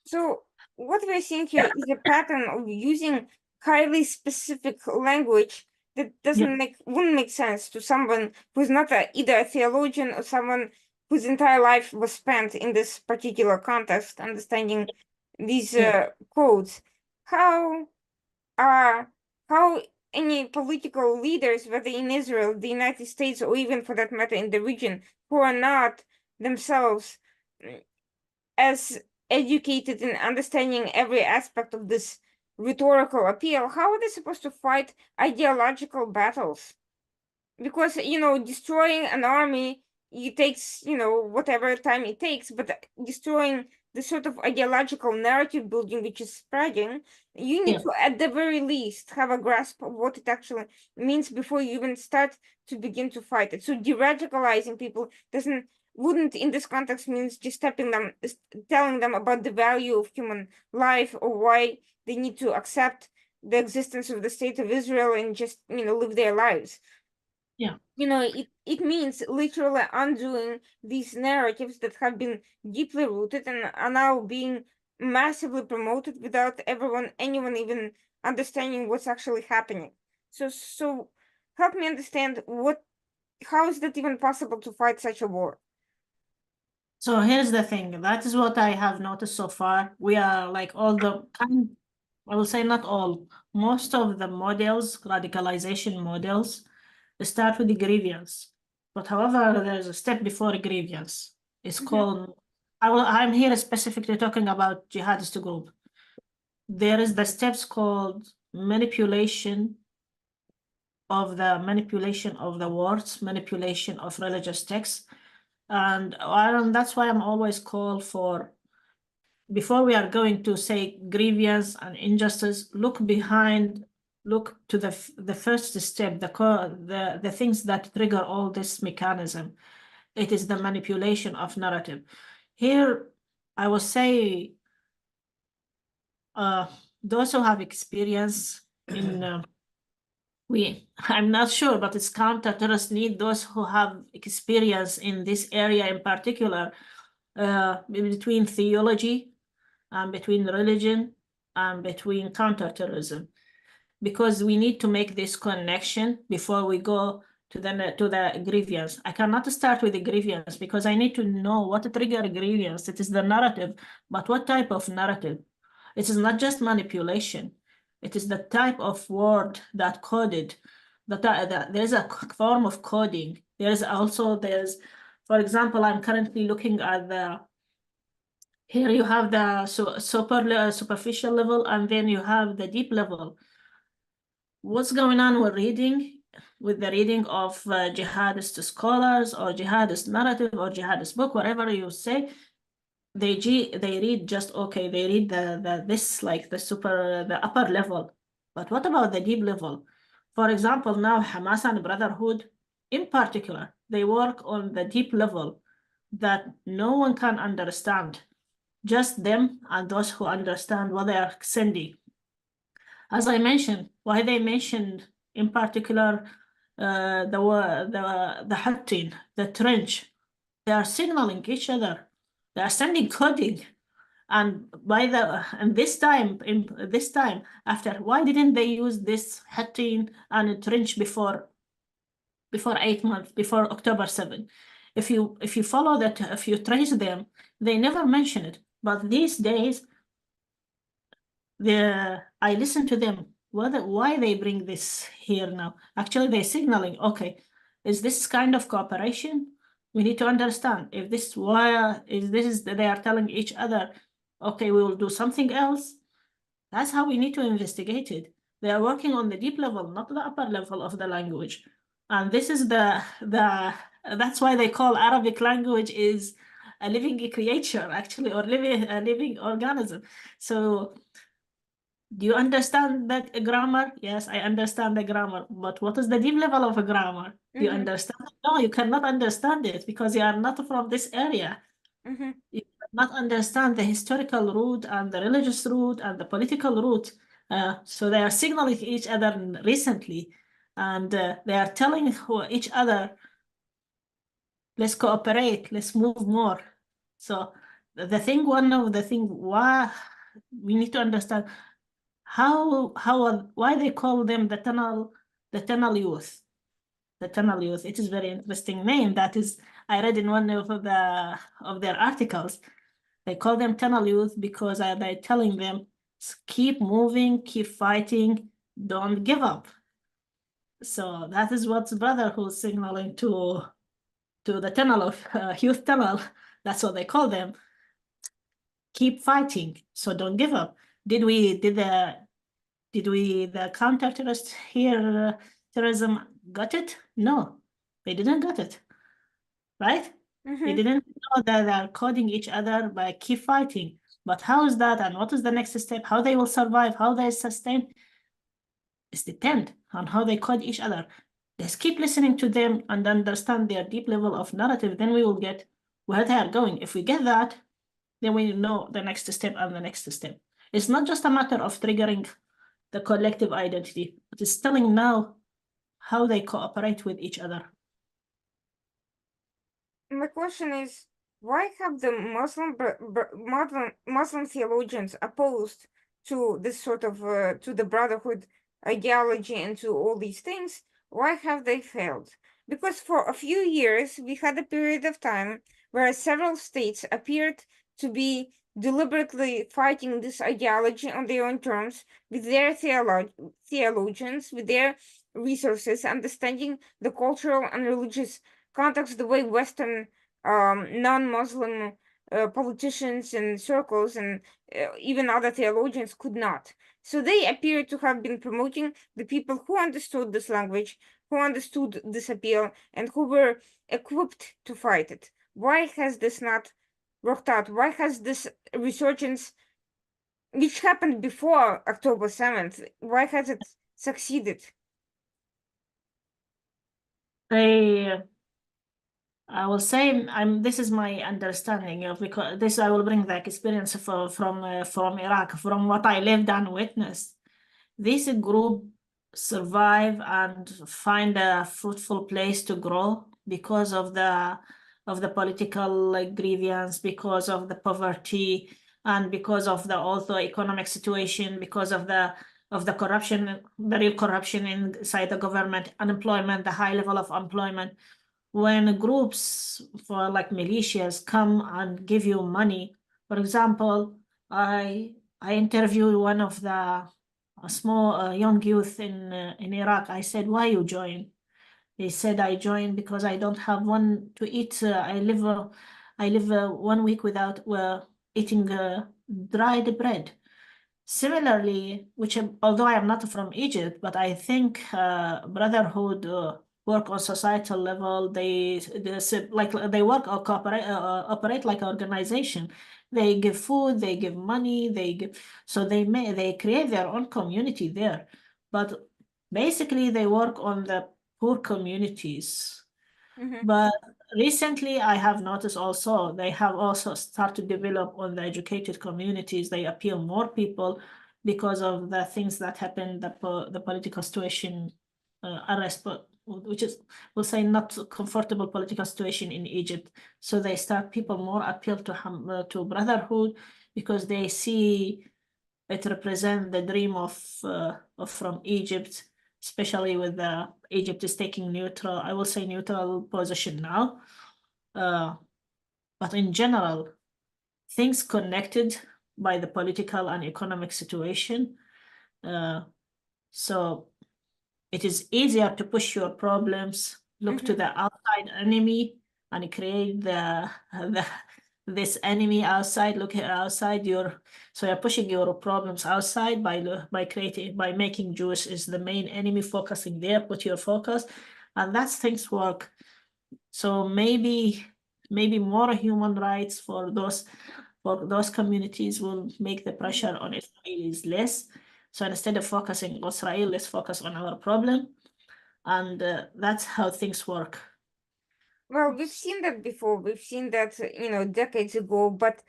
So what we're seeing here is a pattern of using highly specific language that wouldn't make sense to someone who's not either a theologian or someone whose entire life was spent in this particular context, understanding these codes. How any political leaders, whether in Israel, the United States, or even for that matter in the region, who are not themselves as educated in understanding every aspect of this rhetorical appeal, how are they supposed to fight ideological battles? Because, destroying an army, it takes, whatever time it takes, but destroying the sort of ideological narrative building which is spreading, you need to, at the very least, have a grasp of what it actually means before you even start to begin to fight it. So de-radicalizing people wouldn't in this context means just telling them about the value of human life or why they need to accept the existence of the state of Israel and just, live their lives. Yeah. It means literally undoing these narratives that have been deeply rooted and are now being massively promoted without anyone even understanding what's actually happening. So help me understand how is that even possible to fight such a war? So here's the thing. That is what I have noticed so far. We are like all the kind, I will say not all, most of the models, radicalization models, start with the grievance. But however, there's a step before grievance. It's called, I'm here specifically talking about jihadist group. There is the steps called manipulation of the words, manipulation of religious texts. And that's why I'm always call for, before we are going to say grievance and injustice, look to the first step, the things that trigger all this mechanism. It is the manipulation of narrative. Here, I will say, those who have experience in I'm not sure, but it's counter-terrorist need those who have experience in this area in particular, between theology and between religion and between counterterrorism, because we need to make this connection before we go to the grievance. I cannot start with the grievance because I need to know what trigger grievance. It is the narrative, but what type of narrative? It is not just manipulation. It is the type of word that coded. There's a form of coding. For example, I'm currently looking at here you have the superficial level, and then you have the deep level. What's going on with the reading of jihadist scholars or jihadist narrative or jihadist book, whatever you say? They read just okay. They read the upper level, but what about the deep level? For example, now Hamas and Brotherhood, in particular, they work on the deep level that no one can understand, just them and those who understand what they are sending. As I mentioned, why they mentioned in particular the Hattin, the trench, they are signaling each other. They are sending coding. And this time after, why didn't they use this Hattin and trench before 8 months, before October 7? If you follow that, if you trace them, they never mention it. But these days, I listen to them. Why they bring this here now? Actually, they're signaling, okay, is this kind of cooperation? We need to understand if this they are telling each other, okay, we will do something else. That's how we need to investigate it. They are working on the deep level, not the upper level of the language. And this is that's why they call Arabic language is a living creature, actually, or a living organism. So do you understand that grammar? Yes, I understand the grammar. But what is the deep level of a grammar? Do you understand? No, you cannot understand it because you are not from this area. You cannot understand the historical root and the religious root and the political root. So they are signaling each other recently, and they are telling each other, let's cooperate, let's move more. So one of the thing why we need to understand why they call them the tunnel youth. The tunnel youth. It is very interesting name. That is, I read in one of their articles. They call them tunnel youth because they're telling them, keep moving, keep fighting, don't give up. So that is what's Brotherhood signaling to the tunnel of youth tunnel. That's what they call them. Keep fighting, so don't give up. Did the counter-terrorists here, terrorism got it? No, they didn't get it, right? They didn't know that they're coding each other by keep fighting. But how is that, and what is the next step? How they will survive, how they sustain, it depends on how they code each other. Let's keep listening to them and understand their deep level of narrative, then we will get where they are going. If we get that, then we know the next step and the next step. It's not just a matter of triggering the collective identity. It is telling now how they cooperate with each other. My question is, why have the Muslim theologians opposed to this sort of to the brotherhood ideology and to all these things? Why have they failed? Because for a few years we had a period of time where several states appeared to be deliberately fighting this ideology on their own terms with their theologians, with their resources, understanding the cultural and religious context the way Western non-Muslim politicians and circles and even other theologians could not. So they appear to have been promoting the people who understood this language, who understood this appeal, and who were equipped to fight it. Why has this not worked out? Why has this resurgence, which happened before October 7th, why has it succeeded? I will say this is my understanding of, because this I will bring the experience from Iraq, from what I lived and witnessed. This group survive and find a fruitful place to grow because of the political grievance, because of the poverty, and because of the also economic situation, because of the corruption, the real corruption inside the government, unemployment, the high level of employment. When groups for like militias come and give you money, for example, I interviewed one of the small young youth in Iraq. I said, "Why you join?" They said, "I joined because I don't have one to eat. I live 1 week without eating dried bread." Similarly, although I am not from Egypt, but I think Brotherhood work on societal level. They work or operate like organization. They give food, they give money, they create their own community there. But basically, they work on the poor communities. But recently, I have noticed also they have also started to develop on the educated communities. They appeal more people because of the things that happen, the political situation, arrest, which is, we'll say, not comfortable political situation in Egypt. So they start people more appeal to brotherhood because they see it represent the dream of from Egypt, especially with Egypt is taking neutral, I will say neutral position now. But in general, things connected by the political and economic situation. So it is easier to push your problems, look to the outside enemy, and create this enemy outside. Look at outside so you're pushing your problems outside by making Jews is the main enemy, focusing there, put your focus, and that's things work. So maybe more human rights for those communities will make the pressure on Israelis less. So instead of focusing on Israel, let's focus on our problem. And that's how things work. Well, we've seen that before. We've seen that, decades ago. But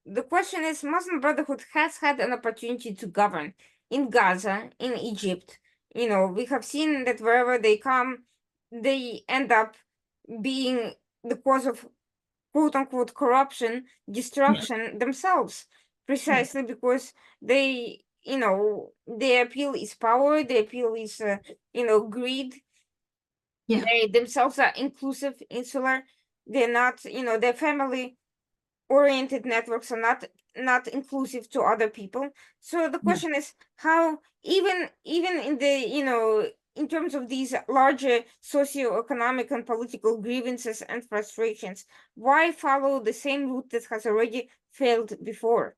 the question is, Muslim Brotherhood has had an opportunity to govern in Gaza, in Egypt. We have seen that wherever they come, they end up being the cause of quote unquote corruption, destruction themselves, precisely because they, their appeal is power, their appeal is, greed. Yeah. They themselves are inclusive, insular. They're not, their family oriented networks are not inclusive to other people. So the question is how even in the, in terms of these larger socio-economic and political grievances and frustrations, why follow the same route that has already failed before?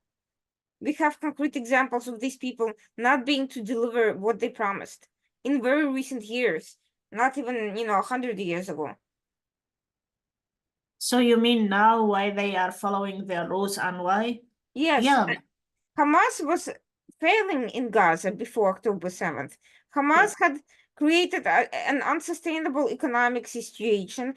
We have concrete examples of these people not being to deliver what they promised in very recent years, not even 100 years ago. So you mean now why they are following their rules and why? Yes. Yeah. Hamas was failing in Gaza before October 7th. Hamas had created an unsustainable economic situation.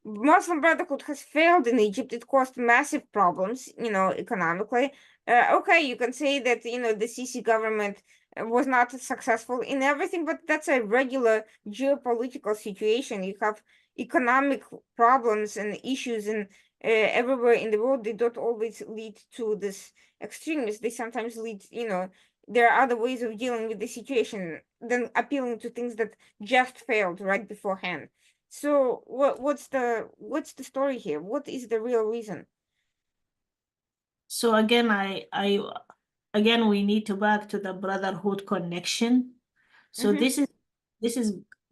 Muslim Brotherhood has failed in Egypt. It caused massive problems, economically. Okay, you can say that, the Sisi government was not successful in everything, but that's a regular geopolitical situation. You have economic problems and issues and everywhere in the world. They don't always lead to this extremism. They sometimes lead, there are other ways of dealing with the situation than appealing to things that just failed right beforehand. So what's the story here? What is the real reason? So again, again we need to back to the brotherhood connection. So Mm-hmm.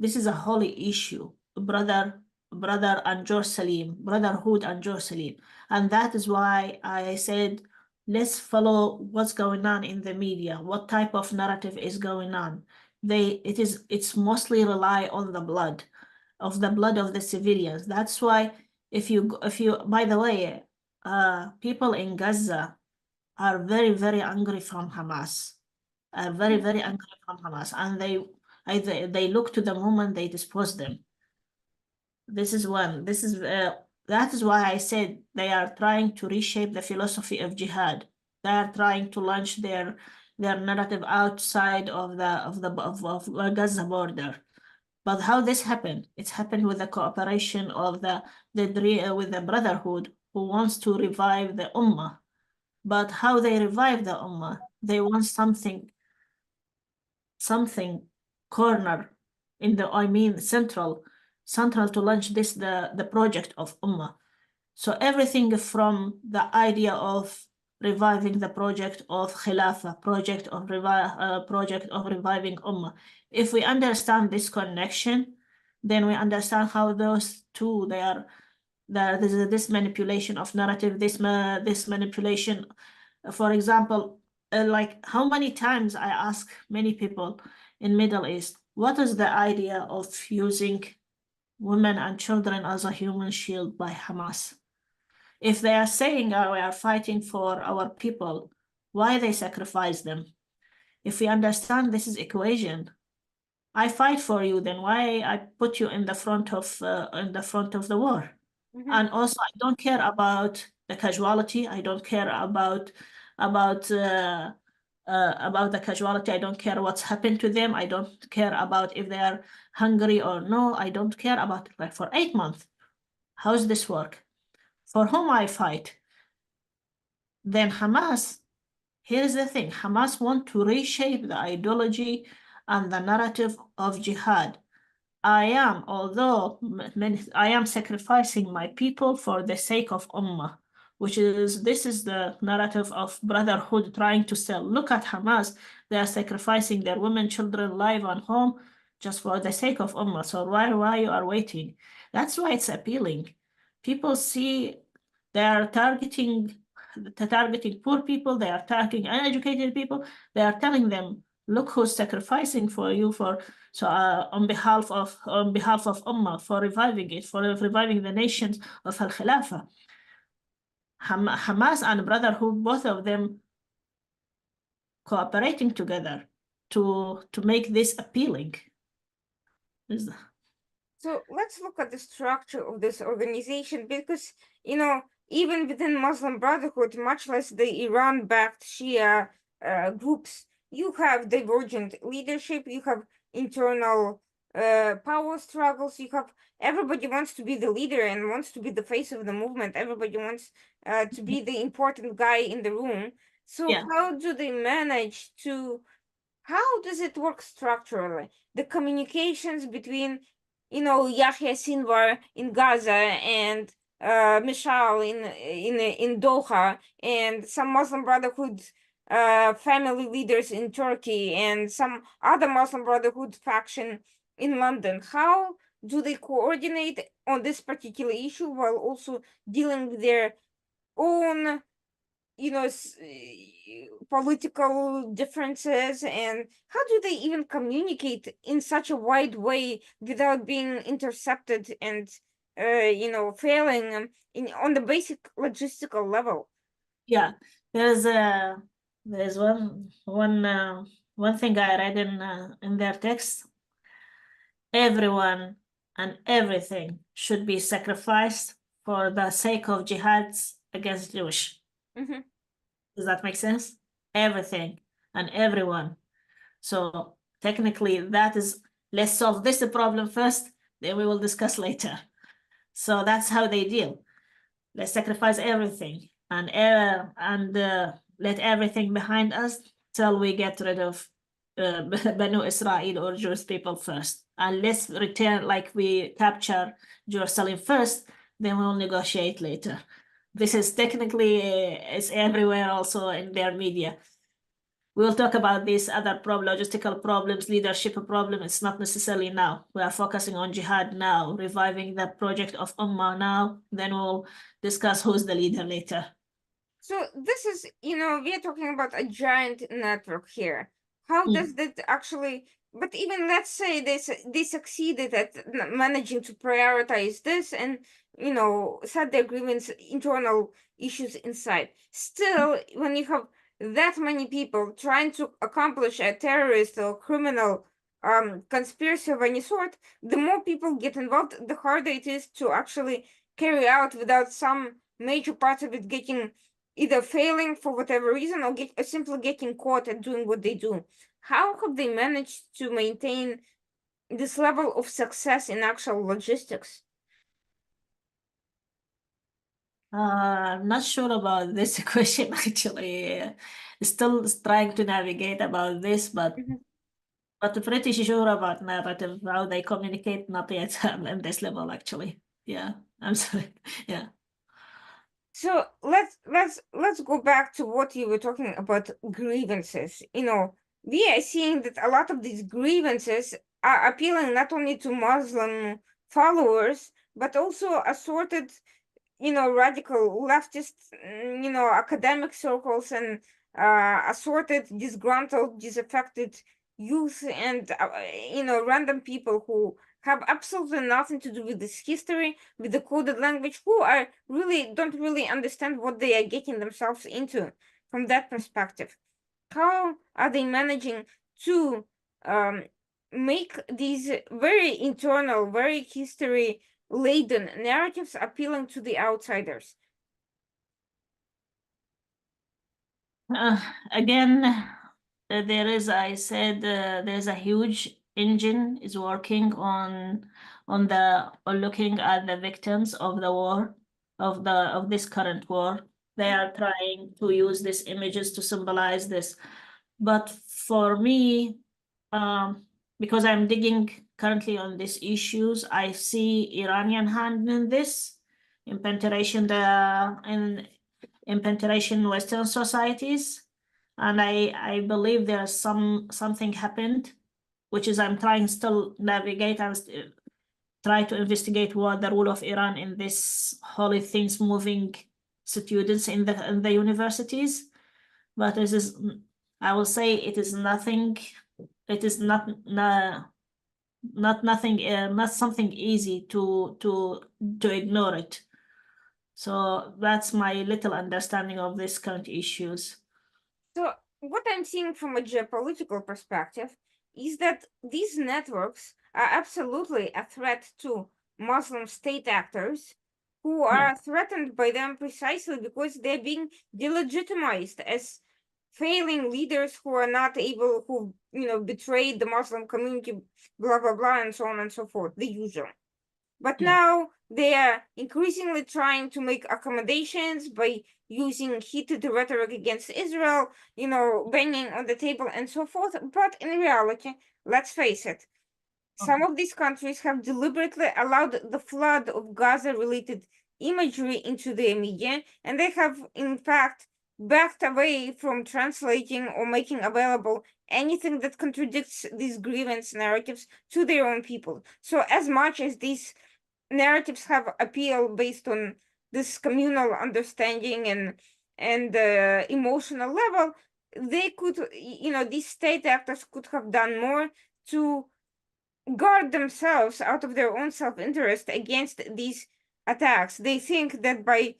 this is a holy issue, brother and Jerusalem, brotherhood and Jerusalem. And that is why I said, let's follow what's going on in the media, what type of narrative is going on. It's mostly rely on the blood of the civilians. That's why if you by the way, people in Gaza are very, very angry from Hamas, are very, very angry from Hamas, and they look to the moment they dispose them. This is one. That is why I said they are trying to reshape the philosophy of jihad. They are trying to launch their narrative outside of the Gaza border. But how this happened? It's happened with the cooperation of with the Brotherhood, who wants to revive the Ummah. But how they revive the Ummah? They want something corner in the central to launch the project of Ummah. So everything from the idea of reviving the project of Khilafah, project of reviving Ummah. If we understand this connection, then we understand how those two, there's this manipulation of narrative, this manipulation. For example, like how many times I ask many people in Middle East, what is the idea of using women and children as a human shield by Hamas? If they are saying we are fighting for our people, why they sacrifice them? If we understand this is equation, I fight for you, then why I put you in the front of the war? Mm-hmm. And also, I don't care about the casualty. I don't care about the casualty. I don't care what's happened to them. I don't care about if they are hungry or no. I don't care about it. Like for 8 months, how's this work? For whom I fight? Then Hamas. Here's the thing: Hamas want to reshape the ideology and the narrative of jihad. Although I am sacrificing my people for the sake of Ummah, this is the narrative of brotherhood trying to sell. Look at Hamas, they are sacrificing their women, children, life, and home just for the sake of Ummah. So why you are waiting? That's why it's appealing. People see they are targeting poor people, they are targeting uneducated people, they are telling them, look who's sacrificing for you on behalf of Ummah, for reviving it, for reviving the nations of Al Khilafah. Hamas and Brotherhood, both of them cooperating together to make this appealing. So let's look at the structure of this organization because, even within Muslim Brotherhood, much less the Iran-backed Shia groups, you have divergent leadership, you have internal power struggles, you have everybody wants to be the leader and wants to be the face of the movement. Everybody wants to be the important guy in the room. So Yeah. how do they manage to? How does it work structurally? The communications between, Yahya Sinwar in Gaza and Mishal in Doha, and some Muslim Brotherhood family leaders in Turkey, and some other Muslim Brotherhood faction in London. How do they coordinate on this particular issue while also dealing with their own political differences, and how do they even communicate in such a wide way without being intercepted and failing on the basic logistical level? Yeah, there's one thing I read in their text. Everyone and everything should be sacrificed for the sake of jihads against Jewish. Mm-hmm. Does that make sense? Everything and everyone. So technically that is, let's solve this problem first, then we will discuss later. So that's how they deal. Let's sacrifice everything and let everything behind us till we get rid of Banu Israel or Jewish people first. And let's return, like we capture Jerusalem first, then we'll negotiate later. This is technically it's everywhere also in their media. We'll talk about these other logistical problems, leadership problem. It's not necessarily now. We are focusing on jihad now, reviving the project of Ummah now. Then we'll discuss who's the leader later. So this is, we are talking about a giant network here. How does that actually, but even let's say they succeeded at managing to prioritize this and, set their grievance, internal issues inside. Still, when you have that many people trying to accomplish a terrorist or criminal conspiracy of any sort, the more people get involved, the harder it is to actually carry out without some major part of it getting either failing for whatever reason or simply getting caught at doing what they do. How have they managed to maintain this level of success in actual logistics? I'm not sure about this question actually. Still trying to navigate about this, but pretty sure about narrative, how they communicate, not yet on this level actually. Yeah, I'm sorry. Yeah. So let's go back to what you were talking about, grievances. We are seeing that a lot of these grievances are appealing not only to Muslim followers, but also assorted, radical leftist, academic circles and assorted, disgruntled, disaffected youth and, random people who have absolutely nothing to do with this history, with the coded language, who don't really understand what they are getting themselves into from that perspective. How are they managing to make these very internal, very history laden narratives appealing to the outsiders? Again, there is, I said, there's a huge engine is working on looking at the victims of the war, of this current war. They are trying to use these images to symbolize this. But for me, because I'm digging currently on these issues, I see Iranian hand in this, in penetration in Western societies. And I believe there's something happened, which is I'm trying still navigate and try to investigate what the role of Iran in this holy things moving students in the universities. But this is, I will say, it is nothing. It is not nothing, not something easy to ignore it. So that's my little understanding of these current issues. So what I'm seeing from a geopolitical perspective is that these networks are absolutely a threat to Muslim state actors who are threatened by them precisely because they're being delegitimized as failing leaders who are not able, who, betrayed the Muslim community, blah, blah, blah, and so on and so forth, the usual. But now they are increasingly trying to make accommodations by using heated rhetoric against Israel, banging on the table and so forth. But in reality, let's face it, some of these countries have deliberately allowed the flood of Gaza-related imagery into their media, and they have, in fact, backed away from translating or making available anything that contradicts these grievance narratives to their own people. So as much as these narratives have appeal based on this communal understanding and emotional level, they could, these state actors could have done more to guard themselves out of their own self-interest against these attacks. They think that by,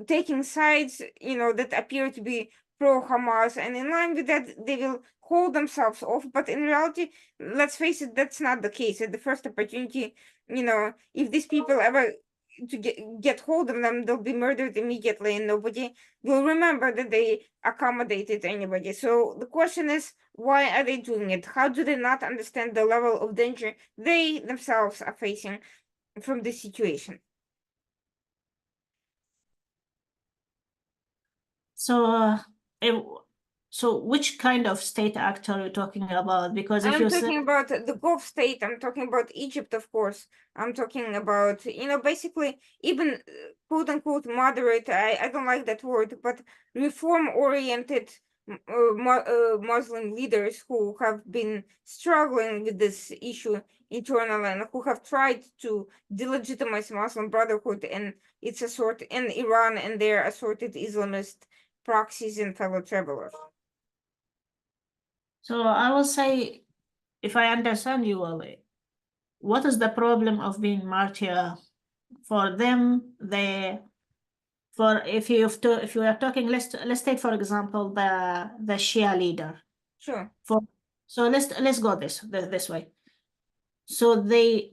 taking sides, that appear to be pro-Hamas, and in line with that, they will hold themselves off. But in reality, let's face it, that's not the case. At the first opportunity, if these people ever to get hold of them, they'll be murdered immediately, and nobody will remember that they accommodated anybody. So the question is, why are they doing it? How do they not understand the level of danger they themselves are facing from this situation? So, so which kind of state actor are you talking about? Because if I'm you say, talking about the Gulf state, I'm talking about Egypt, of course. I'm talking about, basically even quote unquote moderate, I don't like that word, but reform-oriented Muslim leaders who have been struggling with this issue internally and who have tried to delegitimize Muslim Brotherhood and its assort in Iran and their assorted Islamist proxies and fellow travelers. so I will say, if I understand you well, what is the problem of being martyr? For them, if you are talking, let's take for example the Shia leader. Sure. So let's go this way. So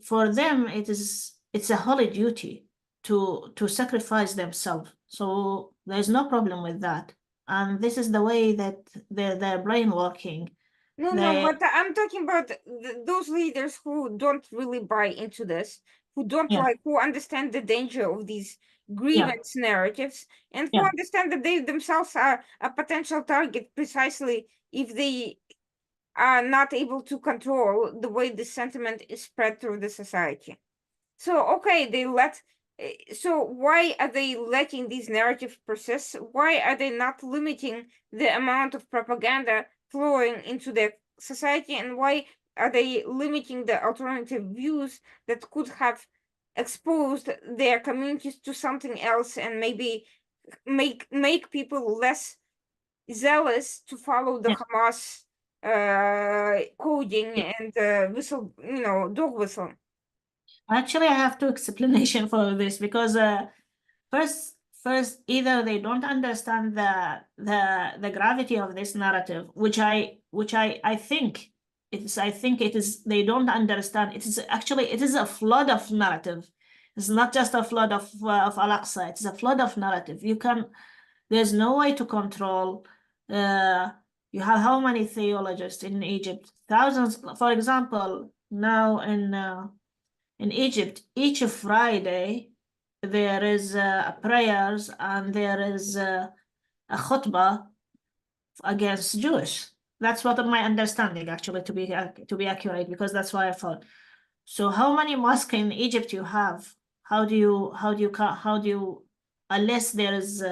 for them it's a holy duty to sacrifice themselves. So there's no problem with that, and this is the way that their brain working. No, but I'm talking about those leaders who don't really buy into this, who don't Yeah. who understand the danger of these grievance narratives, and who Yeah. understand that they themselves are a potential target precisely if they are not able to control the way the sentiment is spread through the society. So, okay, so why are they letting these narratives persist? Why are they not limiting the amount of propaganda flowing into the society? And why are they limiting the alternative views that could have exposed their communities to something else and maybe make people less zealous to follow the Yeah. Hamas coding and dog whistle? Actually, I have two explanation for this because first either they don't understand the gravity of this narrative, which I think it is they don't understand. It is a flood of narrative. It's not just a flood of Al-Aqsa. It's a flood of narrative. There's no way to control. You have how many theologians in Egypt? Thousands. For example, now in Egypt, each Friday there is prayers and there is a khutbah against Jewish. That's what my understanding, actually, to be accurate, because that's why I thought. So, how many mosques in Egypt you have? How do you, unless there is,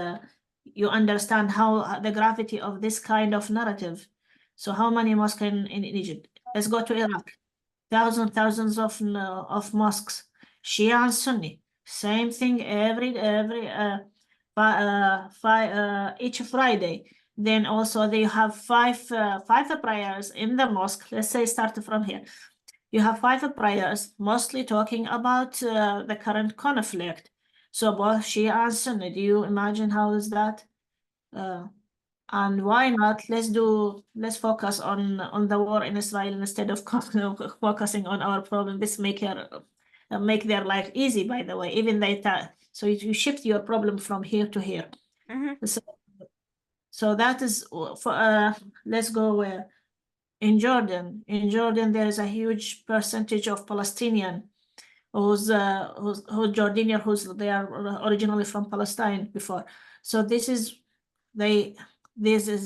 you understand how the gravity of this kind of narrative. So, how many mosques in Egypt? Let's go to Iraq. Thousands of mosques, Shia and Sunni. Same thing each Friday. Then also they have five prayers in the mosque. Let's say start from here. You have five prayers, mostly talking about the current conflict. So both Shia and Sunni. Do you imagine how is that? And why not? Let's focus on the war in Israel instead of focusing on our problem. This make their life easy, by the way. Even so you shift your problem from here to here. Mm-hmm. So that is for let's go where in Jordan. In Jordan, there is a huge percentage of Palestinian who's Jordanian, they are originally from Palestine before. So this is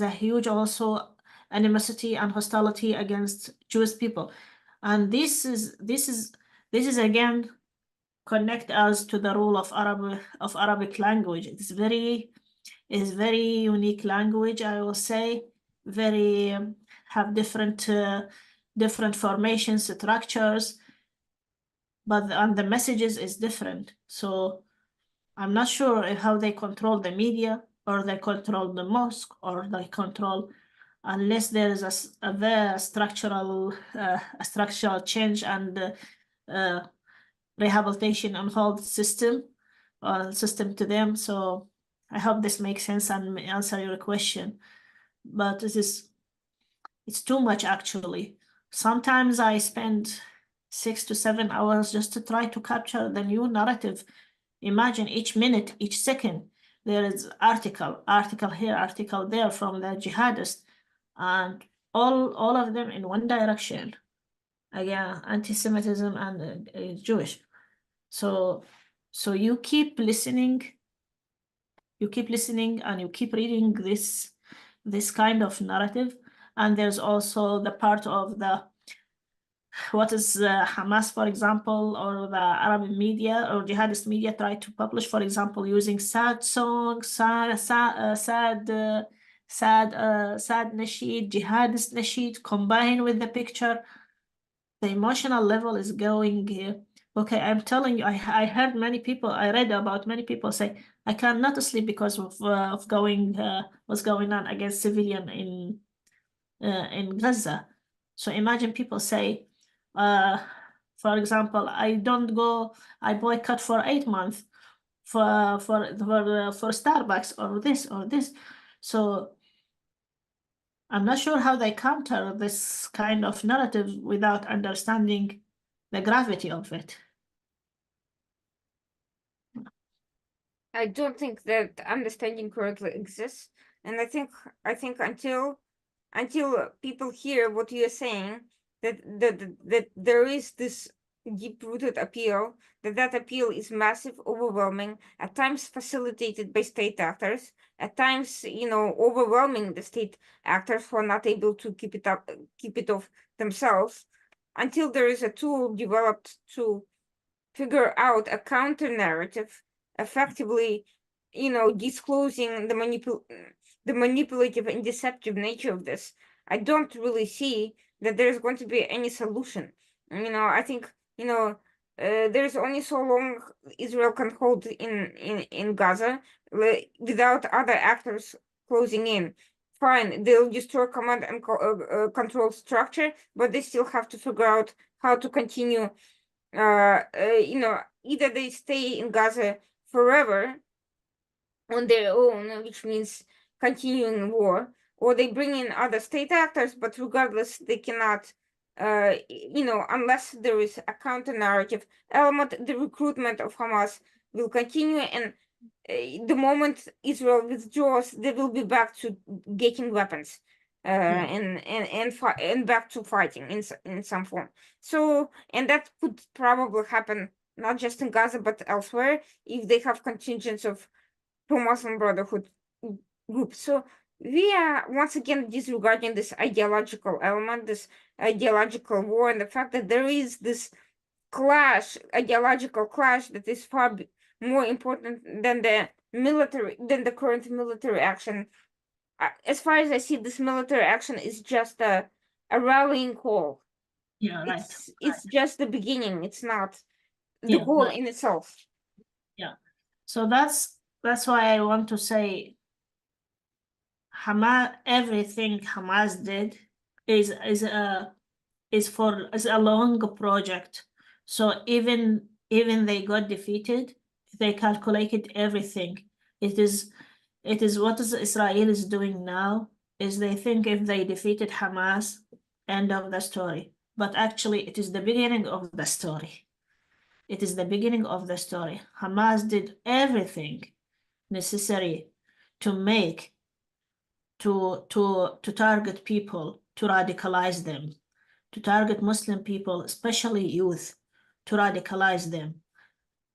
a huge also animosity and hostility against Jewish people, and this is again connect us to the rule of Arabic language. It's very unique language, I will say. Very have different formations, structures, but the messages is different. So I'm not sure how they control the media, or they control the mosque, or they control, unless there is a very structural change and rehabilitation on whole system to them. So I hope this makes sense and answer your question. But it's too much, actually. Sometimes I spend 6 to 7 hours just to try to capture the new narrative Imagine each minute, each second, there is article here, article there from the jihadists, and all of them in one direction. Again, anti-Semitism and Jewish. So you keep listening, and you keep reading this kind of narrative. And there's also the part of the what is Hamas, for example, or the Arab media or jihadist media try to publish, for example, using sad songs, sad nasheed, jihadist nasheed, combined with the picture. The emotional level is going. Okay, I'm telling you, I heard many people, I read about many people say, I cannot sleep because of what's going on against civilian in Gaza. So imagine people say, for example, I boycott for 8 months for Starbucks or this. So I'm not sure how they counter this kind of narrative without understanding the gravity of it. I don't think that understanding currently exists, and I think until people hear what you're saying, that there is this deep-rooted appeal, that appeal is massive, overwhelming, at times facilitated by state actors, at times, overwhelming the state actors who are not able to keep it off themselves, until there is a tool developed to figure out a counter narrative, effectively, disclosing the manipulative and deceptive nature of this. I don't really see that there's going to be any solution. I think, there's only so long Israel can hold in Gaza without other actors closing in. Fine, they'll destroy command and control structure, but they still have to figure out how to continue. Either they stay in Gaza forever on their own, which means continuing war, or they bring in other state actors, but regardless, they cannot, unless there is a counter narrative element, the recruitment of Hamas will continue, and the moment Israel withdraws, they will be back to getting weapons. And back to fighting in some form. So, and that could probably happen not just in Gaza but elsewhere if they have contingents of pro-Muslim Brotherhood groups. So we are once again disregarding this ideological element, this ideological war, and the fact that there is this ideological clash that is far more important than the current military action. As far as I see, this military action is just a rallying call. Yeah, right. It's just the beginning. It's not the goal in itself. Yeah. So that's why I want to say Hamas, everything Hamas did is a long project. So even they got defeated, they calculated everything. It is what Israel is doing now is they think if they defeated Hamas, end of the story. But actually, it is the beginning of the story. It is the beginning of the story. Hamas did everything necessary to target people, to radicalize them, to target Muslim people, especially youth, to radicalize them.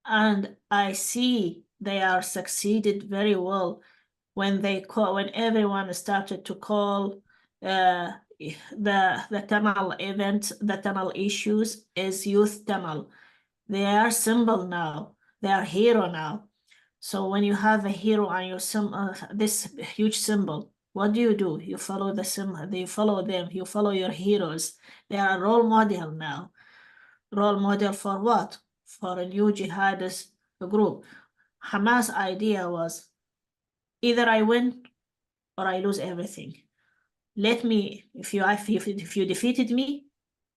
And I see they are succeeded very well when everyone started to call the tunnel event, the tunnel issues is youth tunnel. They are symbol now. They are hero now. So when you have a hero on your this huge symbol, what do? You follow the symbol. You follow them. You follow your heroes. They are a role model now. Role model for what? For a new jihadist group. Hamas' idea was either I win or I lose everything. Let me, if you defeated me,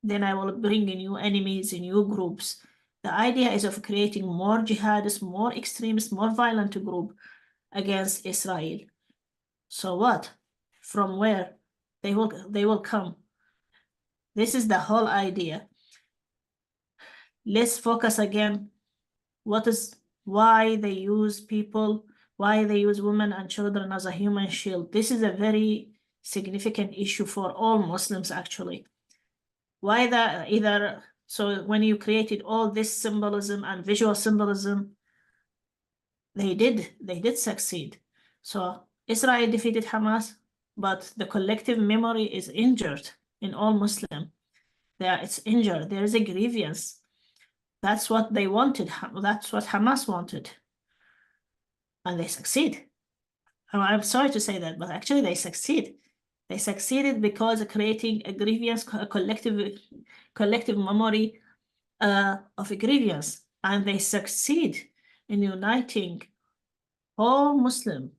then I will bring in new enemies, new groups. The idea is of creating more jihadists, more extremists, more violent group against Israel. So what? From where? They will come. This is the whole idea. Let's focus again. What is why they use people, why they use women and children as a human shield. This is a very significant issue for all Muslims, actually. Why that either, so when you created all this symbolism and visual symbolism, they did succeed. So Israel defeated Hamas, but the collective memory is injured in all Muslim. It's injured. There is a grievance. That's what they wanted. That's what Hamas wanted. And they succeed. I'm sorry to say that, but actually they succeed. They succeeded because of creating a grievance, a collective memory of a grievance. And they succeed in uniting all Muslim,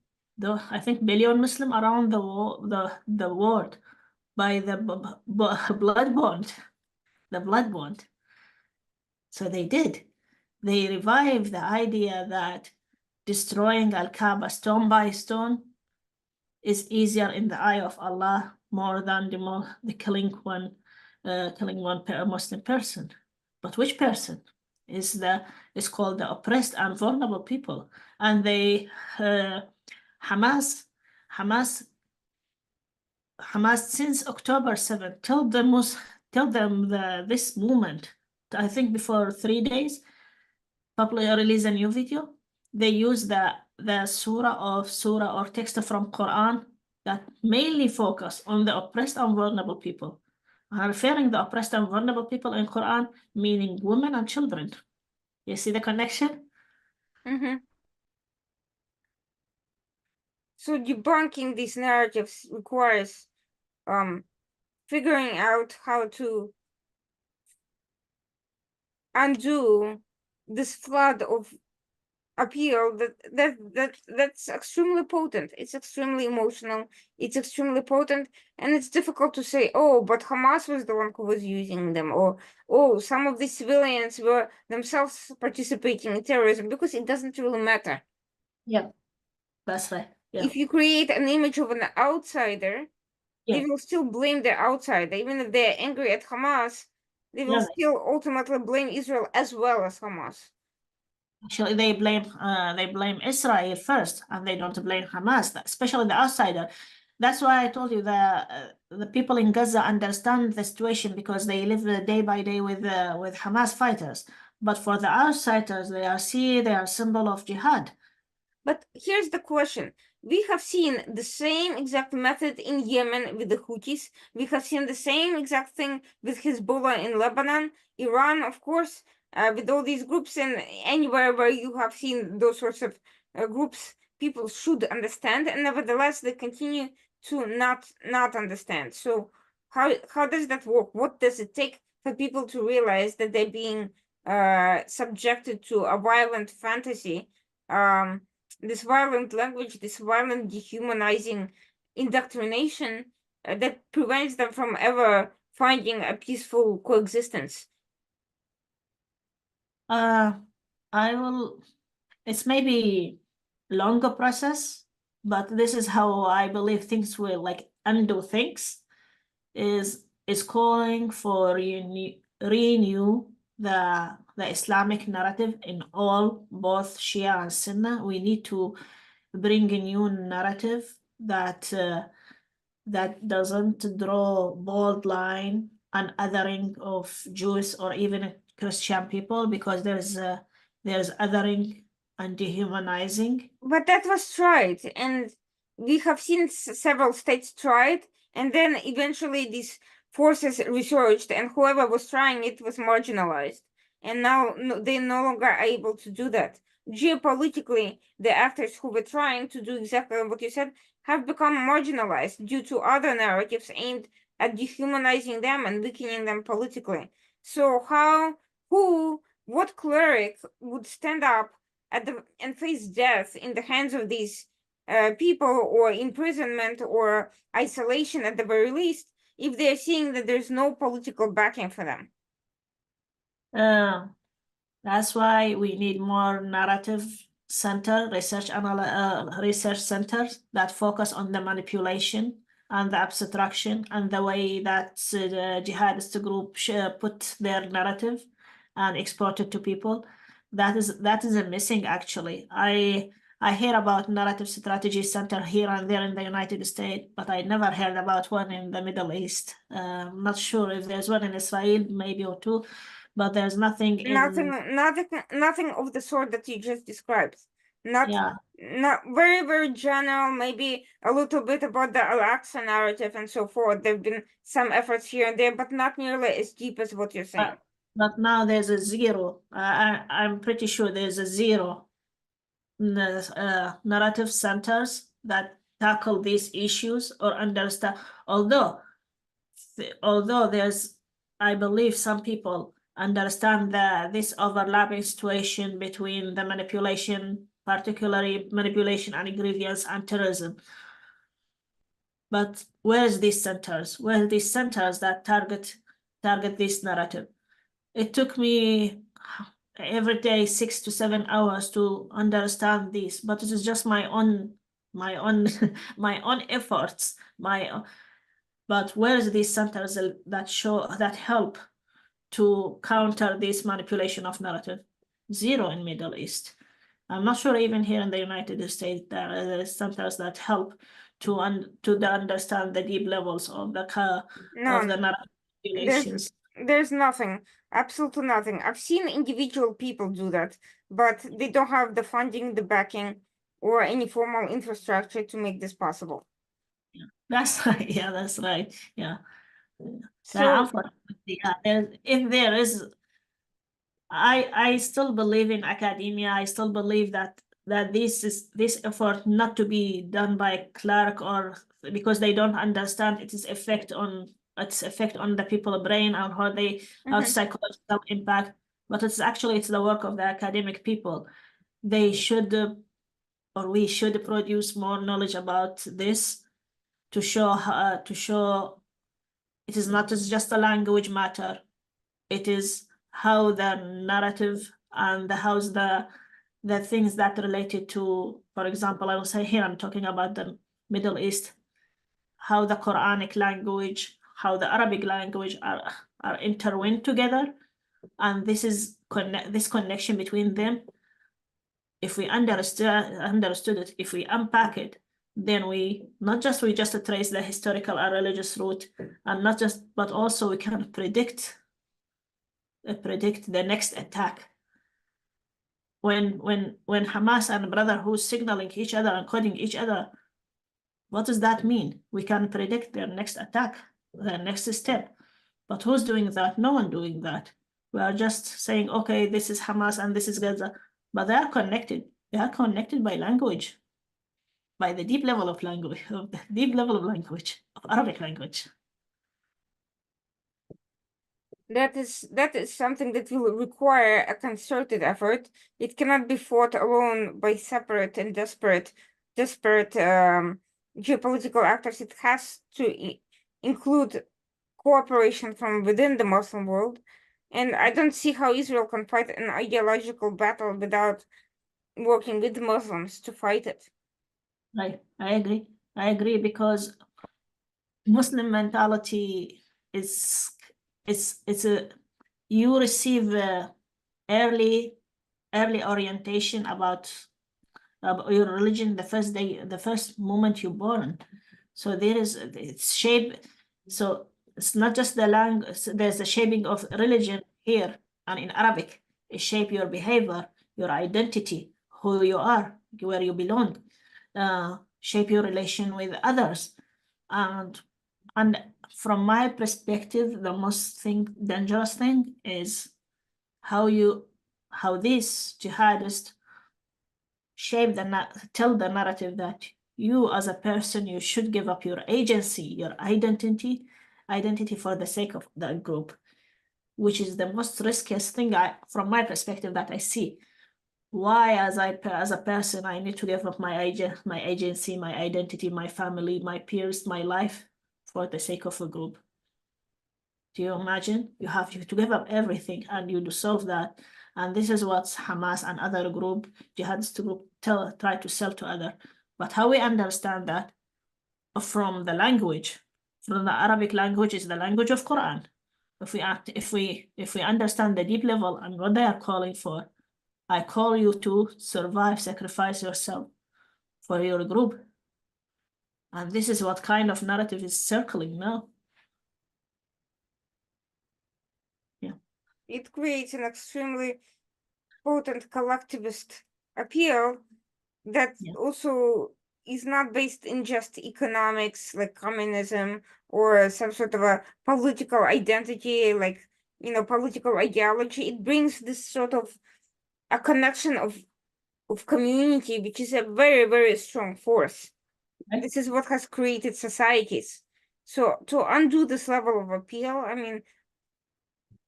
I think billion Muslim around the world by the blood bond, the blood bond. So they did. They revived the idea that destroying Al-Kaaba stone by stone is easier in the eye of Allah more than the killing one Muslim person. But which person is called the oppressed and vulnerable people? And they Hamas since October 7th tell them this movement. I think before 3 days, publicly release a new video. They use the surah or text from Quran that mainly focus on the oppressed and vulnerable people. I'm referring the oppressed and vulnerable people in Quran, meaning women and children. You see the connection? Mm-hmm. So debunking these narratives requires figuring out how to undo this flood of appeal that's extremely potent. It's extremely emotional, it's extremely potent, and it's difficult to say, oh, but Hamas was the one who was using them, or oh, some of the civilians were themselves participating in terrorism, because it doesn't really matter. Yeah, that's right. Yeah. If you create an image of an outsider, they will still blame the outsider. Even if they're angry at Hamas, they will still ultimately blame Israel as well as Hamas. Actually, they blame Israel first, and they don't blame Hamas, especially the outsider. That's why I told you the people in Gaza understand the situation because they live day by day with Hamas fighters. But for the outsiders, they are a symbol of jihad. But here's the question. We have seen the same exact method in Yemen with the Houthis. We have seen the same exact thing with Hezbollah in Lebanon, Iran, of course, with all these groups, and anywhere where you have seen those sorts of groups, people should understand, and nevertheless they continue to not understand. So how does that work? What does it take for people to realize that they're being subjected to a violent fantasy? This violent language, this violent dehumanizing indoctrination that prevents them from ever finding a peaceful coexistence. It's maybe longer process, but this is how I believe things will undo things, is calling for renew the Islamic narrative in all, both Shia and Sunni. We need to bring a new narrative that doesn't draw bold line and othering of Jews or even Christian people, because there's othering and dehumanizing. But that was tried, and we have seen several states tried, and then eventually these forces resurged, and whoever was trying it was marginalized. And now they no longer are able to do that. Geopolitically, the actors who were trying to do exactly what you said have become marginalized due to other narratives aimed at dehumanizing them and weakening them politically. So what cleric would stand up and face death in the hands of these people, or imprisonment or isolation at the very least, if they're seeing that there's no political backing for them? That's why we need more narrative research centers that focus on the manipulation and the abstraction and the way that the jihadist group put their narrative and export it to people. that is a missing actually. I hear about narrative strategy center here and there in the United States, but I never heard about one in the Middle East. I'm not sure if there's one in Israel, maybe or two, but there's nothing in. Nothing of the sort that you just described. Not Yeah, not very general, maybe a little bit about the Al-Aqsa narrative and so forth. There've been some efforts here and there, but not nearly as deep as what you're saying. but now there's a zero. I'm pretty sure there's a zero narrative centers that tackle these issues or understand. Although there's, I believe some people understand this overlapping situation between the manipulation, particularly manipulation and grievance and terrorism. But where's these centers? Where are these centers that target this narrative? It took me every day 6 to 7 hours to understand this, but it is just my own my own efforts. But where's these centers that help to counter this manipulation of narrative? Zero in Middle East. I'm not sure even here in the United States there are centers that help to understand the deep levels of the No, manipulations. there's nothing, absolutely nothing. I've seen individual people do that, but they don't have the funding, the backing, or any formal infrastructure to make this possible. That's right. Yeah, that's right. Yeah. So, Unfortunately, yeah, if there is, I still believe in academia. I still believe that this effort not to be done by clerk or because they don't understand its effect on the people's brain and how psychological impact. But it's the work of the academic people. They should or we should produce more knowledge about this to show it is not just a language matter. It is how the narrative and how's the things that related to, for example, I will say here, I'm talking about the Middle East, how the Quranic language, how the Arabic language are intertwined together. And this connection between them, if we understood it, if we unpack it, then we just trace the historical and religious root, and but also we can predict the next attack. When Hamas and Brotherhood signaling each other and coding each other, what does that mean? We can predict their next attack, their next step. But who's doing that? No one doing that. We are just saying, okay, this is Hamas and this is Gaza, but they are connected. They are connected by language, by the deep level of language, of Arabic language. that is something that will require a concerted effort. It cannot be fought alone by separate and desperate geopolitical actors. It has to include cooperation from within the Muslim world. And I don't see how Israel can fight an ideological battle without working with the Muslims to fight it. I agree because Muslim mentality is you receive early orientation about your religion the first moment you're born. So it's shaped. So it's not just the language. There's the shaping of religion here and in Arabic. It shape your behavior, your identity, who you are, where you belong, shape your relation with others, and from my perspective, the most dangerous thing is how these jihadists tell the narrative that you as a person, you should give up your agency, your identity for the sake of that group, which is the most riskiest thing from my perspective that I see. Why, as a person, I need to give up my agency, my identity, my family, my peers, my life for the sake of a group? Do you imagine? You have to give up everything and you solve that. And this is what Hamas and other jihadist group try to sell to other. But how we understand that from the language, from the Arabic language is the language of Quran. If we understand the deep level and what they are calling for, I call you to survive, sacrifice yourself for your group. And this is what kind of narrative is circling now. Yeah. It creates an extremely potent collectivist appeal that Yeah. also is not based in just economics, like communism, or some sort of a political identity, like, political ideology. It brings this sort of a connection of community, which is a very, very strong force. Right. This is what has created societies. So to undo this level of appeal, I mean,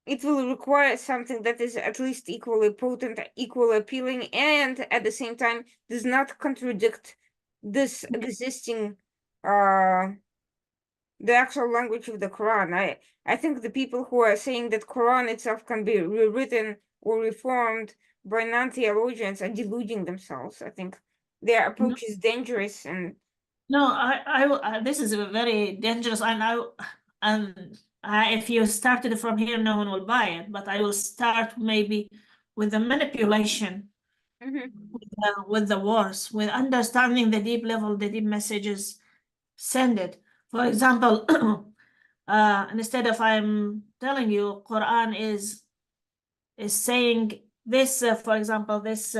it will require something that is at least equally potent, equally appealing, and at the same time does not contradict this existing the actual language of the Quran. I think the people who are saying that Quran itself can be rewritten or reformed by non-theologians are deluding themselves. I think their approach is dangerous and No, this is a very dangerous, and if you started from here, no one will buy it. But I will start maybe with the manipulation, with the wars, with understanding the deep level, the deep messages send it. For example, instead of I'm telling you, Quran is saying this. For example, this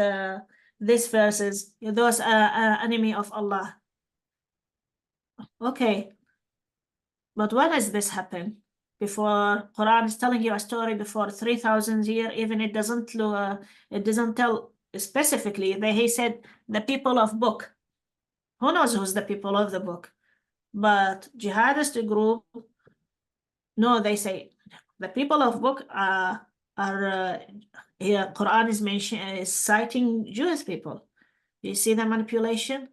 verses, those enemy of Allah. Okay, but when has this happened? Before Quran is telling you a story before 3,000 years, even it doesn't tell specifically. He said the people of book. Who knows who's the people of the book? But jihadist group, no, they say the people of book are here. Quran is citing Jewish people. You see the manipulation?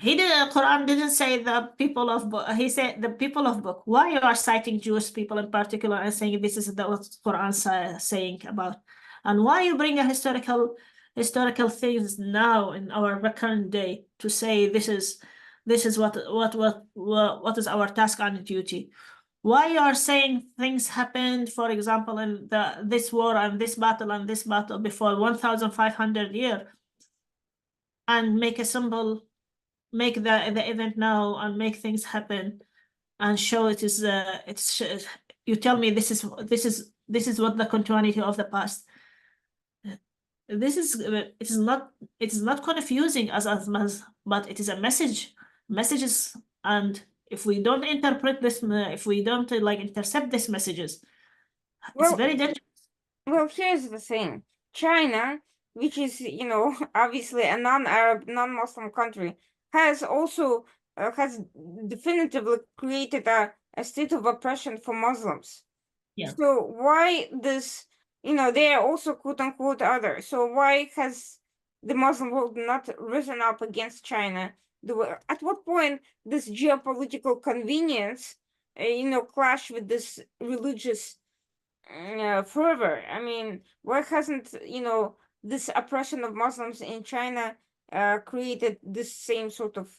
Quran didn't say the people of book. He said the people of book. Why you are citing Jewish people in particular and saying this is what Quran saying about? And why you bring a historical things now in our current day to say this is what is our task and duty? Why you are saying things happened, for example, in this war and this battle before 1,500 years, and make a symbol, make the event now and make things happen and show it is you tell me this is what the continuity of the past. This is it is not confusing as much, but it is a messages, and if we don't interpret this, if we don't like intercept these messages, it's well, very dangerous. Well, here's the thing. China, which is, obviously a non-Arab, non-Muslim country, has also has definitively created a state of oppression for Muslims. Yeah. So why this, they are also quote unquote other. So why has the Muslim world not risen up against China? At what point this geopolitical convenience, clash with this religious fervor? I mean, why hasn't, this oppression of Muslims in China created this same sort of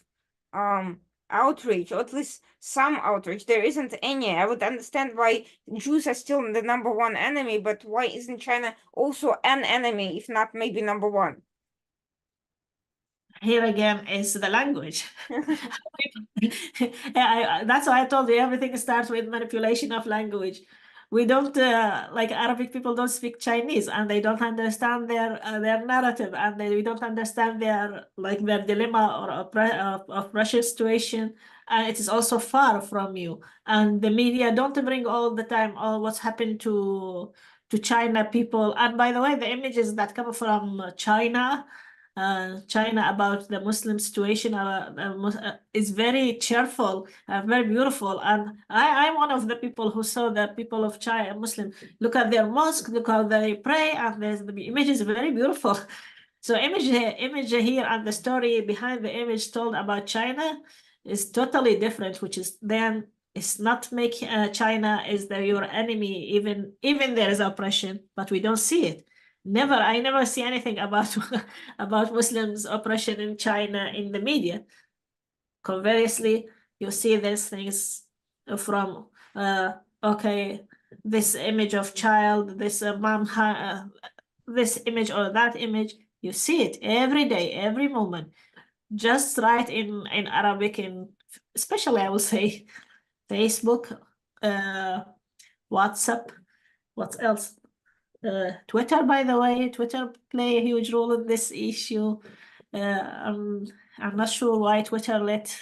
outrage, or at least some outrage? There isn't any. I would understand why Jews are still the number one enemy, but why isn't China also an enemy, if not maybe number one? Here again is the language. That's why I told you everything starts with manipulation of language. We don't like Arabic people don't speak Chinese, and they don't understand their narrative, and we don't understand their dilemma or of Russia's situation. And it is also far from you. And the media don't bring all the time all what's happened to China people. And by the way, the images that come from China about the Muslim situation is very cheerful, very beautiful. And I'm one of the people who saw the people of China, Muslim, look at their mosque, look how they pray, and the image is very beautiful. So image here and the story behind the image told about China is totally different, which is then it's not make China is your enemy, even there is oppression, but we don't see it. I never see anything about about Muslims oppression in China in the media. Conversely, you see these things from okay, this image of child, this mom, this image or that image. You see it every day, every moment. Just write in Arabic, in especially I would say Facebook, WhatsApp. What else? Twitter, by the way, Twitter play a huge role in this issue. I'm not sure why Twitter let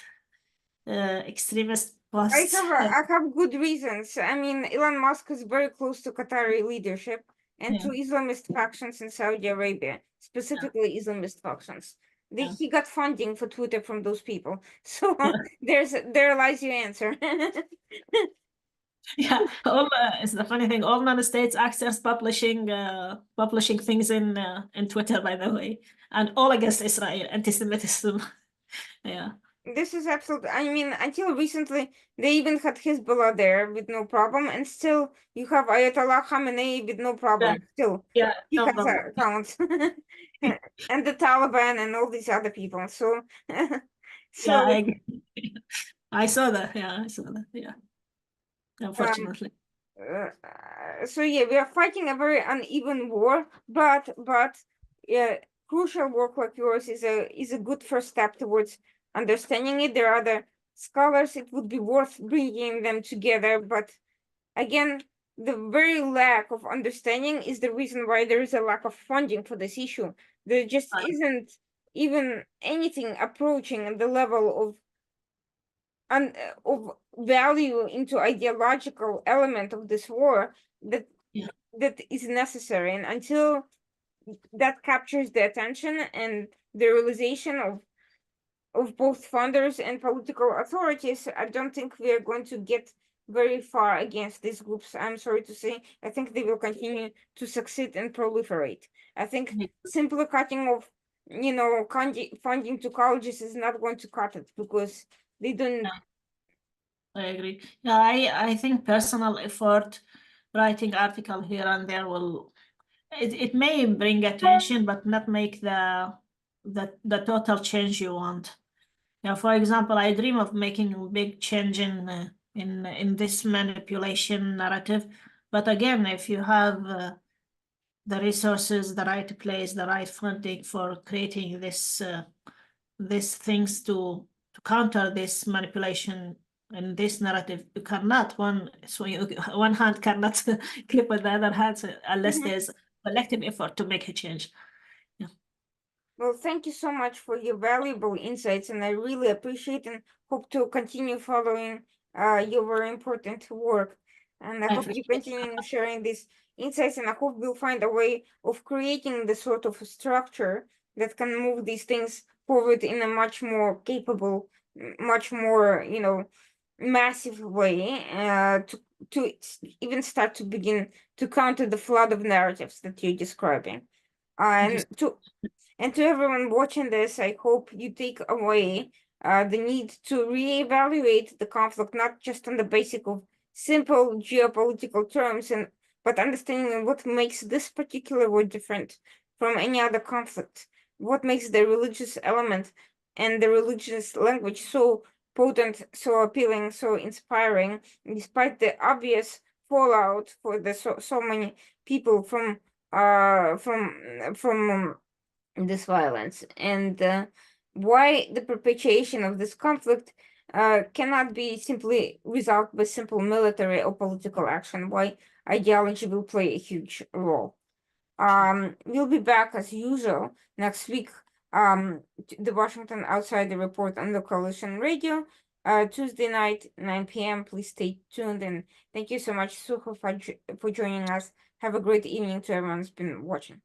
extremist posts. I have good reasons. I mean, Elon Musk is very close to Qatari leadership and Yeah. to Islamist factions in Saudi Arabia, specifically Islamist factions. Yeah. He got funding for Twitter from those people. So there lies your answer. Yeah, all it's the funny thing. All non-states access publishing things in Twitter, by the way, and all against Israel, anti-Semitism. Yeah. This is absolutely, I mean, until recently, they even had Hezbollah there with no problem, and still you have Ayatollah Khamenei with no problem. Still, Yeah, he no has problem. accounts, and the Taliban and all these other people. So, so Yeah, I agree. I saw that. Yeah, I saw that. Yeah, unfortunately. so yeah, we are fighting a very uneven war, but yeah, crucial work like yours is a good first step towards understanding it. There are other scholars; it would be worth bringing them together, but again, the very lack of understanding is the reason why there is a lack of funding for this issue. There just isn't even anything approaching the level of of value into ideological element of this war that Yeah. that is necessary, and until that captures the attention and the realization of both funders and political authorities, I don't think we are going to get very far against these groups. I'm sorry to say, I think they will continue to succeed and proliferate. I think simply cutting off, funding to colleges is not going to cut it, because they don't. I agree. Yeah, I think personal effort, writing article here and there will it may bring attention, but not make the total change you want. Yeah, for example, I dream of making a big change in this manipulation narrative. But again, if you have the resources, the right place, the right funding for creating these things to counter this manipulation and this narrative, you cannot one hand cannot clip with the other hand unless there's collective effort to make a change. Well, thank you so much for your valuable insights, and I really appreciate and hope to continue following your very important work. And I I hope you appreciate continue sharing these insights, and I hope we'll find a way of creating the sort of structure that can move these things forward in a much more capable, much more, massive way, to even start to begin to counter the flood of narratives that you're describing. And to everyone watching this, I hope you take away the need to reevaluate the conflict, not just on the basic of simple geopolitical terms, but understanding what makes this particular war different from any other conflict. What makes the religious element and the religious language so potent, so appealing, so inspiring, despite the obvious fallout for the so many people from this violence, and why the perpetuation of this conflict cannot be simply resolved by simple military or political action, why ideology will play a huge role. We'll be back as usual next week, the Washington Outsider Report on the Coalition Radio, Tuesday night, 9 p.m. Please stay tuned, and thank you so much, Suha, for joining us. Have a great evening to everyone who's been watching.